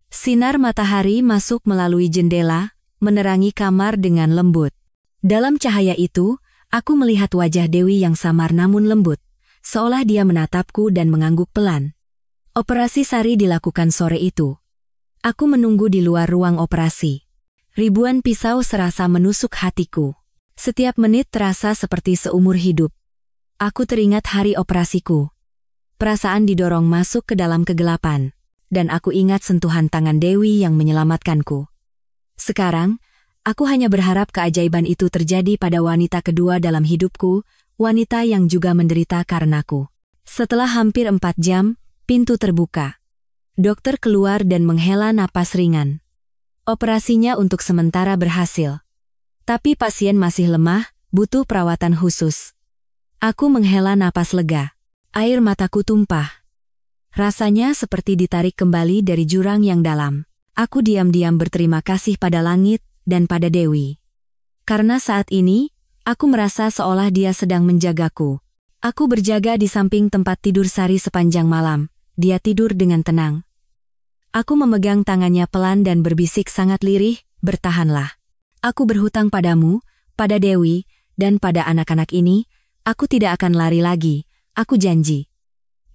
Sinar matahari masuk melalui jendela, menerangi kamar dengan lembut. Dalam cahaya itu, aku melihat wajah Dewi yang samar namun lembut, seolah dia menatapku dan mengangguk pelan. Operasi Sari dilakukan sore itu. Aku menunggu di luar ruang operasi. Ribuan pisau serasa menusuk hatiku. Setiap menit terasa seperti seumur hidup. Aku teringat hari operasiku. Perasaan didorong masuk ke dalam kegelapan, dan aku ingat sentuhan tangan Dewi yang menyelamatkanku. Sekarang, aku hanya berharap keajaiban itu terjadi pada wanita kedua dalam hidupku, wanita yang juga menderita karenaku. Setelah hampir 4 jam, pintu terbuka. Dokter keluar dan menghela napas ringan. Operasinya untuk sementara berhasil. Tapi pasien masih lemah, butuh perawatan khusus. Aku menghela napas lega. Air mataku tumpah. Rasanya seperti ditarik kembali dari jurang yang dalam. Aku diam-diam berterima kasih pada langit dan pada Dewi. Karena saat ini, aku merasa seolah dia sedang menjagaku. Aku berjaga di samping tempat tidur Sari sepanjang malam. Dia tidur dengan tenang. Aku memegang tangannya pelan dan berbisik sangat lirih, bertahanlah. Aku berhutang padamu, pada Dewi, dan pada anak-anak ini. Aku tidak akan lari lagi. Aku janji.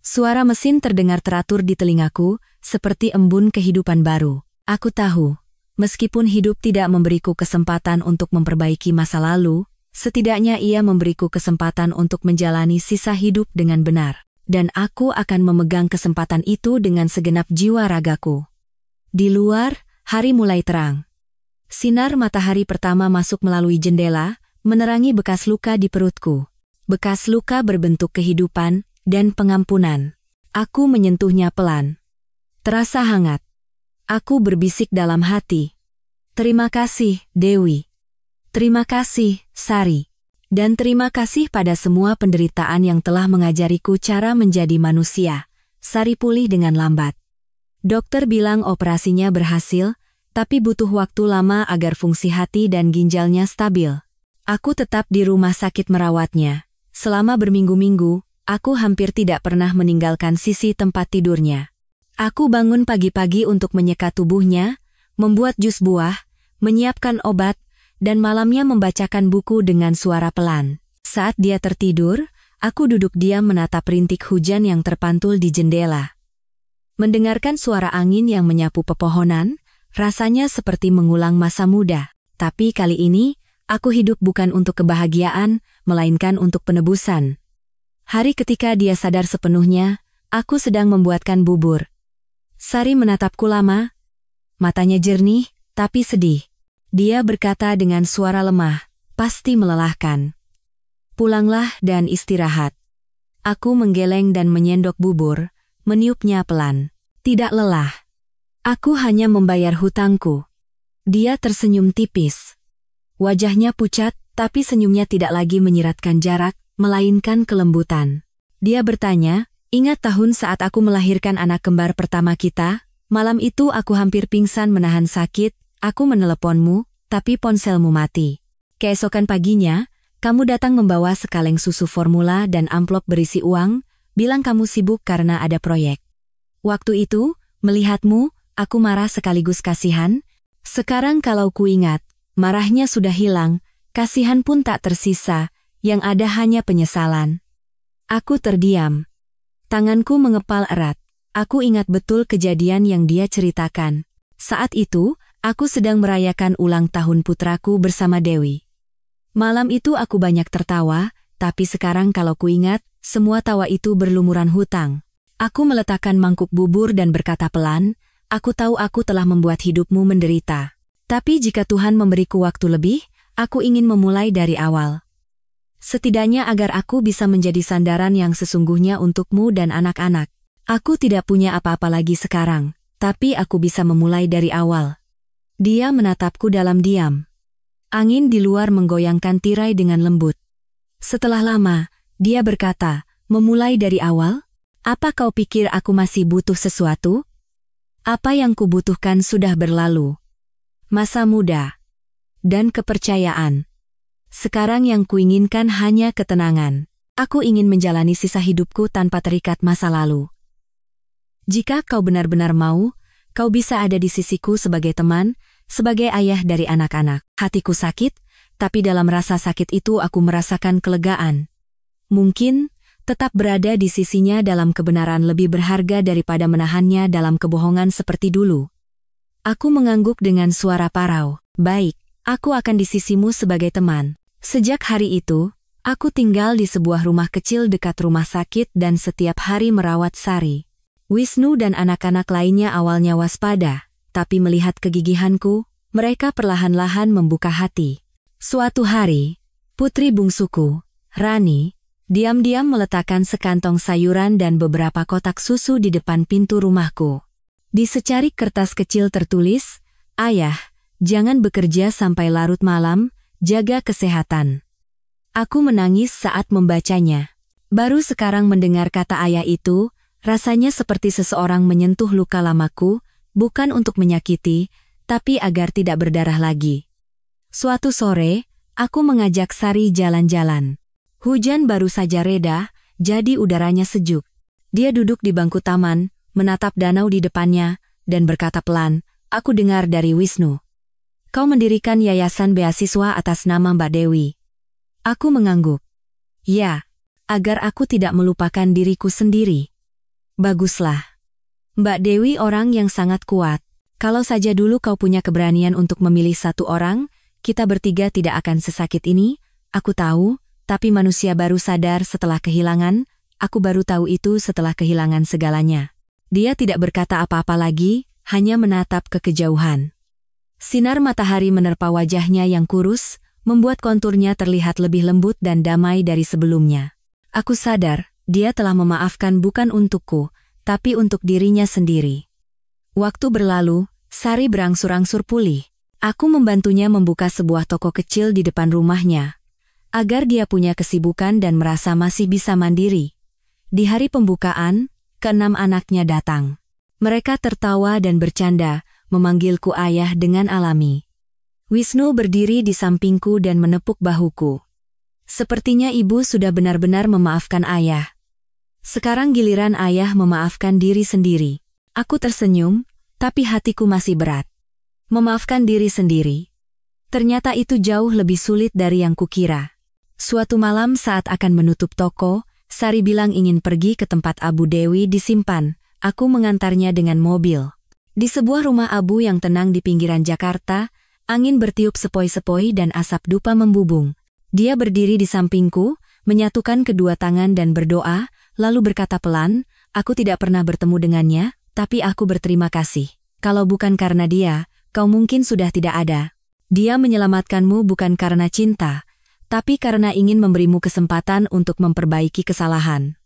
Suara mesin terdengar teratur di telingaku, seperti embun kehidupan baru. Aku tahu, meskipun hidup tidak memberiku kesempatan untuk memperbaiki masa lalu, setidaknya ia memberiku kesempatan untuk menjalani sisa hidup dengan benar. Dan aku akan memegang kesempatan itu dengan segenap jiwa ragaku. Di luar, hari mulai terang. Sinar matahari pertama masuk melalui jendela, menerangi bekas luka di perutku. Bekas luka berbentuk kehidupan dan pengampunan. Aku menyentuhnya pelan. Terasa hangat. Aku berbisik dalam hati. Terima kasih, Dewi. Terima kasih, Sari. Dan terima kasih pada semua penderitaan yang telah mengajariku cara menjadi manusia. Sari pulih dengan lambat. Dokter bilang operasinya berhasil, tapi butuh waktu lama agar fungsi hati dan ginjalnya stabil. Aku tetap di rumah sakit merawatnya. Selama berminggu-minggu, aku hampir tidak pernah meninggalkan sisi tempat tidurnya. Aku bangun pagi-pagi untuk menyeka tubuhnya, membuat jus buah, menyiapkan obat, dan malamnya membacakan buku dengan suara pelan. Saat dia tertidur, aku duduk diam menatap rintik hujan yang terpantul di jendela. Mendengarkan suara angin yang menyapu pepohonan, rasanya seperti mengulang masa muda. Tapi kali ini, aku hidup bukan untuk kebahagiaan, melainkan untuk penebusan. Hari ketika dia sadar sepenuhnya, aku sedang membuatkan bubur. Sari menatapku lama, matanya jernih, tapi sedih. Dia berkata dengan suara lemah, pasti melelahkan. Pulanglah dan istirahat. Aku menggeleng dan menyendok bubur, meniupnya pelan. Tidak lelah. Aku hanya membayar hutangku. Dia tersenyum tipis. Wajahnya pucat, tapi senyumnya tidak lagi menyiratkan jarak, melainkan kelembutan. Dia bertanya, ingat tahun saat aku melahirkan anak kembar pertama kita? Malam itu aku hampir pingsan menahan sakit, aku meneleponmu, tapi ponselmu mati. Keesokan paginya, kamu datang membawa sekaleng susu formula dan amplop berisi uang, bilang kamu sibuk karena ada proyek. Waktu itu, melihatmu, aku marah sekaligus kasihan. Sekarang kalau kuingat, marahnya sudah hilang, kasihan pun tak tersisa, yang ada hanya penyesalan. Aku terdiam. Tanganku mengepal erat. Aku ingat betul kejadian yang dia ceritakan. Saat itu, aku sedang merayakan ulang tahun putraku bersama Dewi. Malam itu aku banyak tertawa, tapi sekarang kalau kuingat, semua tawa itu berlumuran hutang. Aku meletakkan mangkuk bubur dan berkata pelan, aku tahu aku telah membuat hidupmu menderita. Tapi jika Tuhan memberiku waktu lebih, aku ingin memulai dari awal. Setidaknya agar aku bisa menjadi sandaran yang sesungguhnya untukmu dan anak-anak. Aku tidak punya apa-apa lagi sekarang, tapi aku bisa memulai dari awal. Dia menatapku dalam diam. Angin di luar menggoyangkan tirai dengan lembut. Setelah lama, dia berkata, memulai dari awal? Apa kau pikir aku masih butuh sesuatu? Apa yang kubutuhkan sudah berlalu. Masa muda. Dan kepercayaan. Sekarang yang kuinginkan hanya ketenangan. Aku ingin menjalani sisa hidupku tanpa terikat masa lalu. Jika kau benar-benar mau, kau bisa ada di sisiku sebagai teman, sebagai ayah dari anak-anak. Hatiku sakit, tapi dalam rasa sakit itu aku merasakan kelegaan. Mungkin, tetap berada di sisinya dalam kebenaran lebih berharga daripada menahannya dalam kebohongan seperti dulu. Aku mengangguk dengan suara parau. Baik, aku akan di sisimu sebagai teman. Sejak hari itu, aku tinggal di sebuah rumah kecil dekat rumah sakit dan setiap hari merawat Sari. Wisnu dan anak-anak lainnya awalnya waspada, tapi melihat kegigihanku, mereka perlahan-lahan membuka hati. Suatu hari, putri bungsuku, Rani, diam-diam meletakkan sekantong sayuran dan beberapa kotak susu di depan pintu rumahku. Di secarik kertas kecil tertulis, "Ayah, jangan bekerja sampai larut malam, jaga kesehatan." Aku menangis saat membacanya. Baru sekarang mendengar kata ayah itu, rasanya seperti seseorang menyentuh luka lamaku, bukan untuk menyakiti, tapi agar tidak berdarah lagi. Suatu sore, aku mengajak Sari jalan-jalan. Hujan baru saja reda, jadi udaranya sejuk. Dia duduk di bangku taman, menatap danau di depannya, dan berkata pelan, "Aku dengar dari Wisnu. Kau mendirikan yayasan beasiswa atas nama Mbak Dewi." Aku mengangguk. Ya, agar aku tidak melupakan diriku sendiri. Baguslah. Mbak Dewi orang yang sangat kuat. Kalau saja dulu kau punya keberanian untuk memilih satu orang, kita bertiga tidak akan sesakit ini, aku tahu, tapi manusia baru sadar setelah kehilangan, aku baru tahu itu setelah kehilangan segalanya. Dia tidak berkata apa-apa lagi, hanya menatap ke kejauhan. Sinar matahari menerpa wajahnya yang kurus, membuat konturnya terlihat lebih lembut dan damai dari sebelumnya. Aku sadar, dia telah memaafkan bukan untukku, tapi untuk dirinya sendiri. Waktu berlalu, Sari berangsur-angsur pulih. Aku membantunya membuka sebuah toko kecil di depan rumahnya, agar dia punya kesibukan dan merasa masih bisa mandiri. Di hari pembukaan, 6 anaknya datang. Mereka tertawa dan bercanda, memanggilku ayah dengan alami. Wisnu berdiri di sampingku dan menepuk bahuku. Sepertinya ibu sudah benar-benar memaafkan ayah. Sekarang giliran ayah memaafkan diri sendiri. Aku tersenyum, tapi hatiku masih berat. Memaafkan diri sendiri. Ternyata itu jauh lebih sulit dari yang kukira. Suatu malam saat akan menutup toko, Sari bilang ingin pergi ke tempat Abu Dewi disimpan. Aku mengantarnya dengan mobil. Di sebuah rumah abu yang tenang di pinggiran Jakarta, angin bertiup sepoi-sepoi dan asap dupa membubung. Dia berdiri di sampingku, menyatukan kedua tangan dan berdoa, lalu berkata pelan, "Aku tidak pernah bertemu dengannya, tapi aku berterima kasih. Kalau bukan karena dia, kau mungkin sudah tidak ada. Dia menyelamatkanmu bukan karena cinta, tapi karena ingin memberimu kesempatan untuk memperbaiki kesalahan.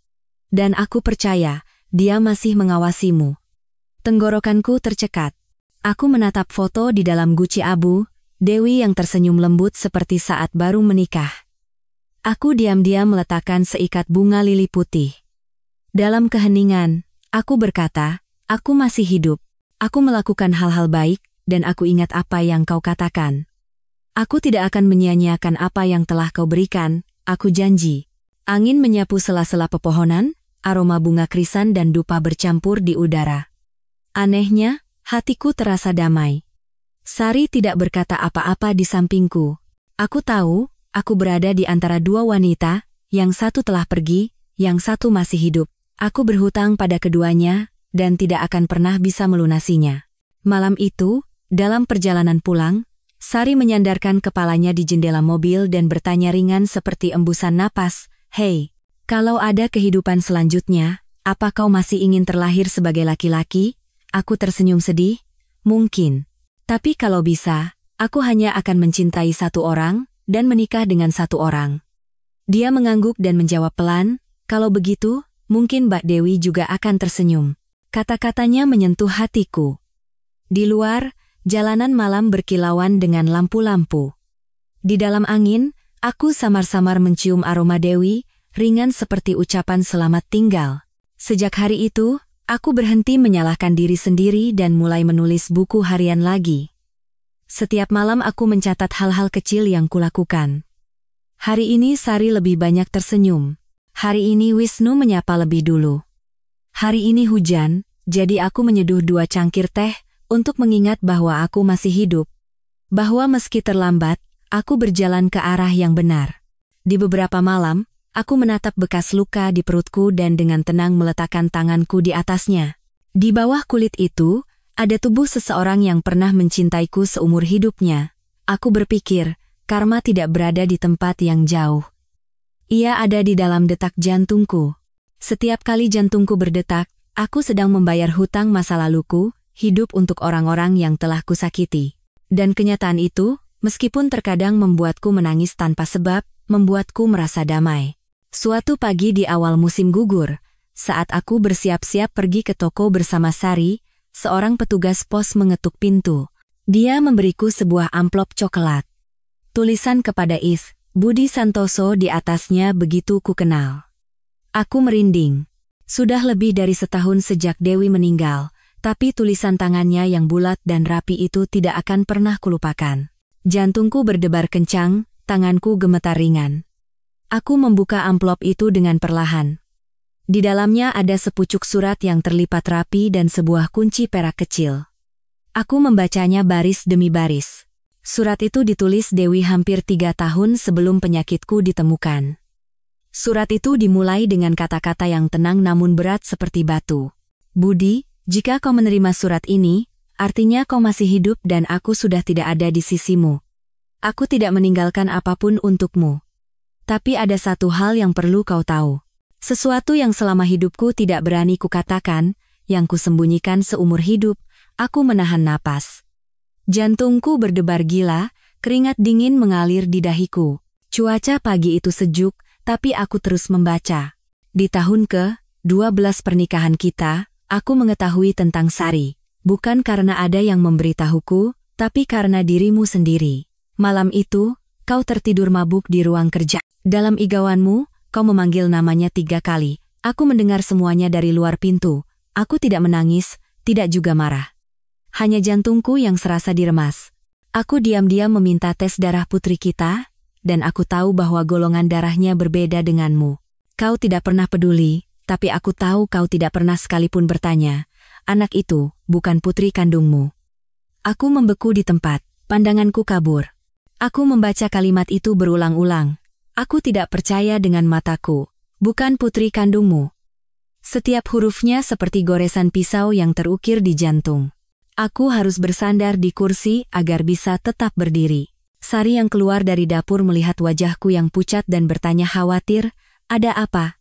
Dan aku percaya, dia masih mengawasimu." Tenggorokanku tercekat. Aku menatap foto di dalam guci abu, Dewi yang tersenyum lembut seperti saat baru menikah. Aku diam-diam meletakkan seikat bunga lili putih. Dalam keheningan, aku berkata, "Aku masih hidup. Aku melakukan hal-hal baik, dan aku ingat apa yang kau katakan. Aku tidak akan menyia-nyiakan apa yang telah kau berikan, aku janji." Angin menyapu sela-sela pepohonan, aroma bunga krisan dan dupa bercampur di udara. Anehnya, hatiku terasa damai. Sari tidak berkata apa-apa di sampingku. Aku tahu, aku berada di antara dua wanita, yang satu telah pergi, yang satu masih hidup. Aku berhutang pada keduanya, dan tidak akan pernah bisa melunasinya. Malam itu, dalam perjalanan pulang, Sari menyandarkan kepalanya di jendela mobil dan bertanya ringan seperti embusan napas, "Hei, kalau ada kehidupan selanjutnya, apa kau masih ingin terlahir sebagai laki-laki?" Aku tersenyum sedih, "Mungkin. Tapi kalau bisa, aku hanya akan mencintai satu orang, dan menikah dengan satu orang." Dia mengangguk dan menjawab pelan, "Kalau begitu, mungkin Mbak Dewi juga akan tersenyum." Kata-katanya menyentuh hatiku. Di luar, jalanan malam berkilauan dengan lampu-lampu. Di dalam angin, aku samar-samar mencium aroma Dewi, ringan seperti ucapan selamat tinggal. Sejak hari itu, aku berhenti menyalahkan diri sendiri dan mulai menulis buku harian lagi. Setiap malam aku mencatat hal-hal kecil yang kulakukan. Hari ini Sari lebih banyak tersenyum. Hari ini Wisnu menyapa lebih dulu. Hari ini hujan, jadi aku menyeduh 2 cangkir teh, untuk mengingat bahwa aku masih hidup. Bahwa meski terlambat, aku berjalan ke arah yang benar. Di beberapa malam, aku menatap bekas luka di perutku dan dengan tenang meletakkan tanganku di atasnya. Di bawah kulit itu, ada tubuh seseorang yang pernah mencintaiku seumur hidupnya. Aku berpikir, karma tidak berada di tempat yang jauh. Ia ada di dalam detak jantungku. Setiap kali jantungku berdetak, aku sedang membayar hutang masa laluku, hidup untuk orang-orang yang telah kusakiti. Dan kenyataan itu, meskipun terkadang membuatku menangis tanpa sebab, membuatku merasa damai. Suatu pagi di awal musim gugur, saat aku bersiap-siap pergi ke toko bersama Sari, seorang petugas pos mengetuk pintu. Dia memberiku sebuah amplop coklat. Tulisan kepada Is, Budi Santoso di atasnya begitu ku kenal. Aku merinding. Sudah lebih dari setahun sejak Dewi meninggal, tapi tulisan tangannya yang bulat dan rapi itu tidak akan pernah kulupakan. Jantungku berdebar kencang, tanganku gemetar ringan. Aku membuka amplop itu dengan perlahan. Di dalamnya ada sepucuk surat yang terlipat rapi dan sebuah kunci perak kecil. Aku membacanya baris demi baris. Surat itu ditulis Dewi hampir 3 tahun sebelum penyakitku ditemukan. Surat itu dimulai dengan kata-kata yang tenang namun berat seperti batu. "Budi, jika kau menerima surat ini, artinya kau masih hidup dan aku sudah tidak ada di sisimu. Aku tidak meninggalkan apapun untukmu. Tapi ada satu hal yang perlu kau tahu. Sesuatu yang selama hidupku tidak berani kukatakan, yang kusembunyikan seumur hidup, aku menahan napas." Jantungku berdebar gila, keringat dingin mengalir di dahiku. Cuaca pagi itu sejuk, tapi aku terus membaca. Di tahun ke-12 pernikahan kita, aku mengetahui tentang Sari. Bukan karena ada yang memberitahuku, tapi karena dirimu sendiri. Malam itu, kau tertidur mabuk di ruang kerja. Dalam igauanmu, kau memanggil namanya 3 kali. Aku mendengar semuanya dari luar pintu. Aku tidak menangis, tidak juga marah. hanya jantungku yang serasa diremas. Aku diam-diam meminta tes darah putri kita, dan aku tahu bahwa golongan darahnya berbeda denganmu. Kau tidak pernah peduli, tapi aku tahu kau tidak pernah sekalipun bertanya, anak itu bukan putri kandungmu. Aku membeku di tempat, pandanganku kabur. Aku membaca kalimat itu berulang-ulang. Aku tidak percaya dengan mataku, bukan putri kandungmu. Setiap hurufnya seperti goresan pisau yang terukir di jantung. Aku harus bersandar di kursi agar bisa tetap berdiri. Sari yang keluar dari dapur melihat wajahku yang pucat dan bertanya khawatir, ada apa?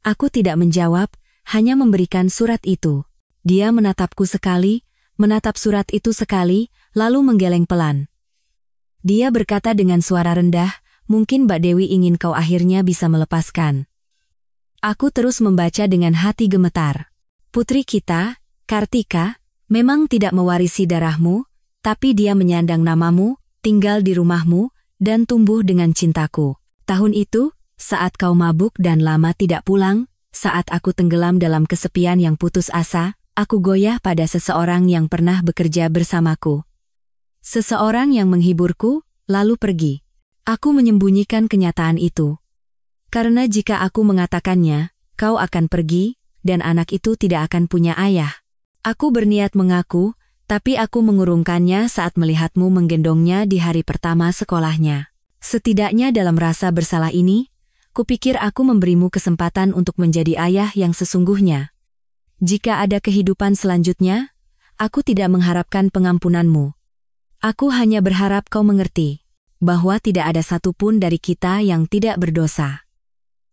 Aku tidak menjawab, hanya memberikan surat itu. Dia menatapku sekali, menatap surat itu sekali, lalu menggeleng pelan. Dia berkata dengan suara rendah, mungkin Mbak Dewi ingin kau akhirnya bisa melepaskan. Aku terus membaca dengan hati gemetar. Putri kita, Kartika, memang tidak mewarisi darahmu, tapi dia menyandang namamu, tinggal di rumahmu, dan tumbuh dengan cintaku. Tahun itu, saat kau mabuk dan lama tidak pulang, saat aku tenggelam dalam kesepian yang putus asa, aku goyah pada seseorang yang pernah bekerja bersamaku. Seseorang yang menghiburku, lalu pergi. Aku menyembunyikan kenyataan itu. Karena jika aku mengatakannya, kau akan pergi, dan anak itu tidak akan punya ayah. Aku berniat mengaku, tapi aku mengurungkannya saat melihatmu menggendongnya di hari pertama sekolahnya. Setidaknya dalam rasa bersalah ini, kupikir aku memberimu kesempatan untuk menjadi ayah yang sesungguhnya. Jika ada kehidupan selanjutnya, aku tidak mengharapkan pengampunanmu. Aku hanya berharap kau mengerti, bahwa tidak ada satupun dari kita yang tidak berdosa.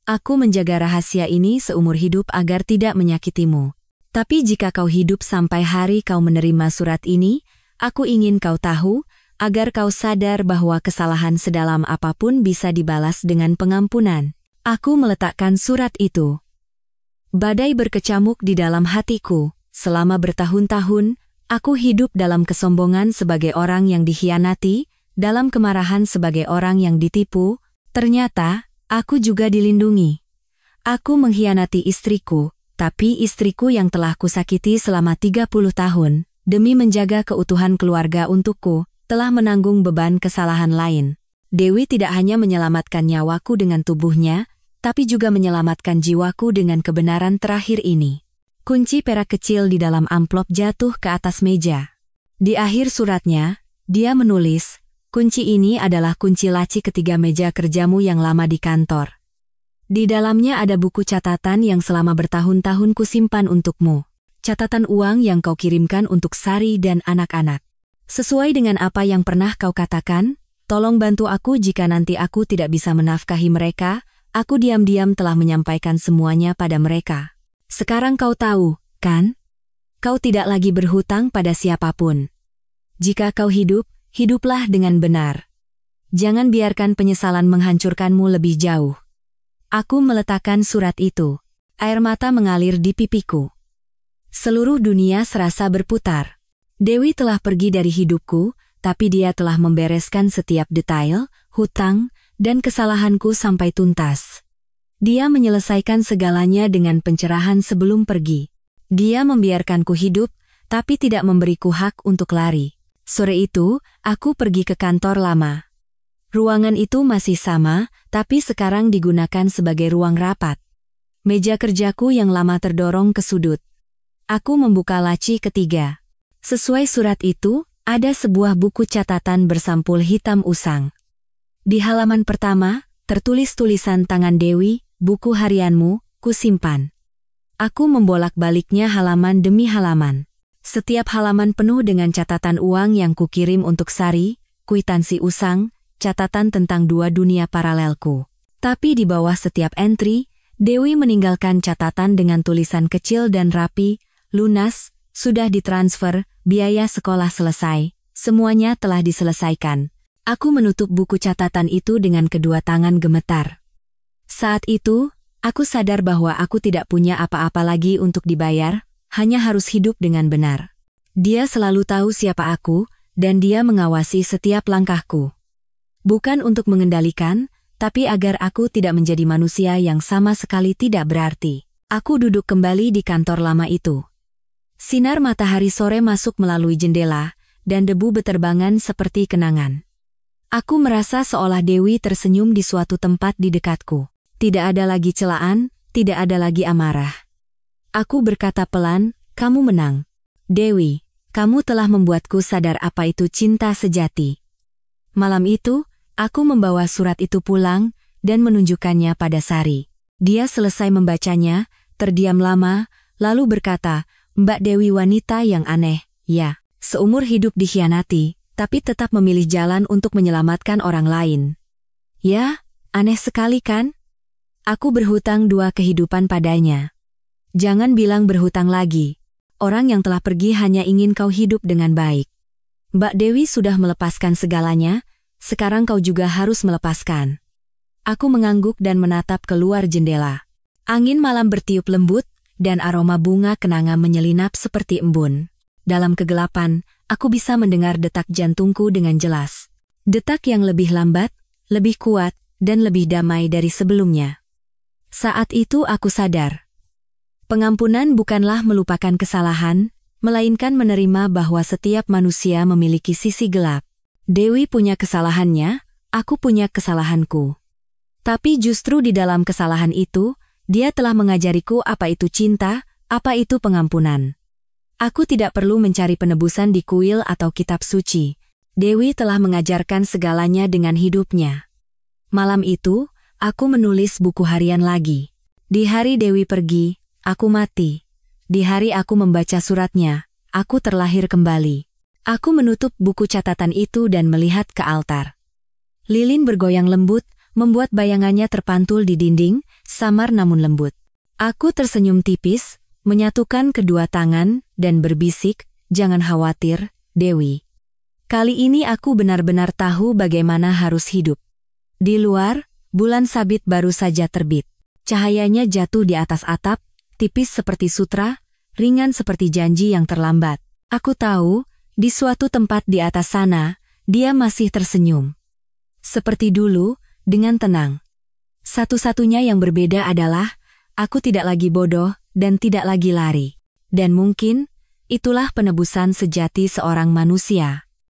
Aku menjaga rahasia ini seumur hidup agar tidak menyakitimu. Tapi jika kau hidup sampai hari kau menerima surat ini, aku ingin kau tahu, agar kau sadar bahwa kesalahan sedalam apapun bisa dibalas dengan pengampunan. Aku meletakkan surat itu. Badai berkecamuk di dalam hatiku. Selama bertahun-tahun, aku hidup dalam kesombongan sebagai orang yang dikhianati, dalam kemarahan sebagai orang yang ditipu. Ternyata, aku juga dilindungi. Aku mengkhianati istriku. Tapi istriku yang telah kusakiti selama 30 tahun, demi menjaga keutuhan keluarga untukku, telah menanggung beban kesalahan lain. Dewi tidak hanya menyelamatkan nyawaku dengan tubuhnya, tapi juga menyelamatkan jiwaku dengan kebenaran terakhir ini. Kunci perak kecil di dalam amplop jatuh ke atas meja. Di akhir suratnya, dia menulis, kunci ini adalah kunci laci ketiga meja kerjamu yang lama di kantor. Di dalamnya ada buku catatan yang selama bertahun-tahun kusimpan untukmu. Catatan uang yang kau kirimkan untuk Sari dan anak-anak. Sesuai dengan apa yang pernah kau katakan, tolong bantu aku jika nanti aku tidak bisa menafkahi mereka, aku diam-diam telah menyampaikan semuanya pada mereka. Sekarang kau tahu, kan? Kau tidak lagi berhutang pada siapapun. Jika kau hidup, hiduplah dengan benar. Jangan biarkan penyesalan menghancurkanmu lebih jauh. Aku meletakkan surat itu. Air mata mengalir di pipiku. Seluruh dunia serasa berputar. Dewi telah pergi dari hidupku, tapi dia telah membereskan setiap detail, hutang, dan kesalahanku sampai tuntas. Dia menyelesaikan segalanya dengan pencerahan sebelum pergi. Dia membiarkanku hidup, tapi tidak memberiku hak untuk lari. Sore itu, aku pergi ke kantor lama. Ruangan itu masih sama, tapi sekarang digunakan sebagai ruang rapat. Meja kerjaku yang lama terdorong ke sudut. Aku membuka laci ketiga. Sesuai surat itu, ada sebuah buku catatan bersampul hitam usang. Di halaman pertama, tertulis tulisan tangan Dewi, buku harianmu, kusimpan. Aku membolak-baliknya halaman demi halaman. Setiap halaman penuh dengan catatan uang yang kukirim untuk Sari, kwitansi usang, catatan tentang dua dunia paralelku. Tapi di bawah setiap entry, Dewi meninggalkan catatan dengan tulisan kecil dan rapi, lunas, sudah ditransfer, biaya sekolah selesai, semuanya telah diselesaikan. Aku menutup buku catatan itu dengan kedua tangan gemetar. Saat itu, aku sadar bahwa aku tidak punya apa-apa lagi untuk dibayar, hanya harus hidup dengan benar. Dia selalu tahu siapa aku, dan dia mengawasi setiap langkahku. Bukan untuk mengendalikan, tapi agar aku tidak menjadi manusia yang sama sekali tidak berarti. Aku duduk kembali di kantor lama itu. Sinar matahari sore masuk melalui jendela, dan debu beterbangan seperti kenangan. Aku merasa seolah Dewi tersenyum di suatu tempat di dekatku. Tidak ada lagi celaan, tidak ada lagi amarah. Aku berkata pelan, "Kamu menang. Dewi, kamu telah membuatku sadar apa itu cinta sejati." Malam itu, aku membawa surat itu pulang dan menunjukkannya pada Sari. Dia selesai membacanya, terdiam lama, lalu berkata, "Mbak Dewi wanita yang aneh, ya. Seumur hidup dikhianati, tapi tetap memilih jalan untuk menyelamatkan orang lain. Ya, aneh sekali kan? Aku berhutang 2 kehidupan padanya. Jangan bilang berhutang lagi. Orang yang telah pergi hanya ingin kau hidup dengan baik. Mbak Dewi sudah melepaskan segalanya, sekarang kau juga harus melepaskan." Aku mengangguk dan menatap keluar jendela. Angin malam bertiup lembut, dan aroma bunga kenanga menyelinap seperti embun. Dalam kegelapan, aku bisa mendengar detak jantungku dengan jelas. Detak yang lebih lambat, lebih kuat, dan lebih damai dari sebelumnya. Saat itu aku sadar. Pengampunan bukanlah melupakan kesalahan, melainkan menerima bahwa setiap manusia memiliki sisi gelap. Dewi punya kesalahannya, aku punya kesalahanku. Tapi justru di dalam kesalahan itu, dia telah mengajariku apa itu cinta, apa itu pengampunan. Aku tidak perlu mencari penebusan di kuil atau kitab suci. Dewi telah mengajarkan segalanya dengan hidupnya. Malam itu, aku menulis buku harian lagi. Di hari Dewi pergi, aku mati. Di hari aku membaca suratnya, aku terlahir kembali. Aku menutup buku catatan itu dan melihat ke altar. Lilin bergoyang lembut, membuat bayangannya terpantul di dinding, samar namun lembut. Aku tersenyum tipis, menyatukan kedua tangan, dan berbisik, "Jangan khawatir, Dewi. Kali ini aku benar-benar tahu bagaimana harus hidup." Di luar, bulan sabit baru saja terbit. Cahayanya jatuh di atas atap, tipis seperti sutra, ringan seperti janji yang terlambat. Aku tahu, di suatu tempat di atas sana, dia masih tersenyum. Seperti dulu, dengan tenang. Satu-satunya yang berbeda adalah, aku tidak lagi bodoh, dan tidak lagi lari. Dan mungkin, itulah penebusan sejati seorang manusia.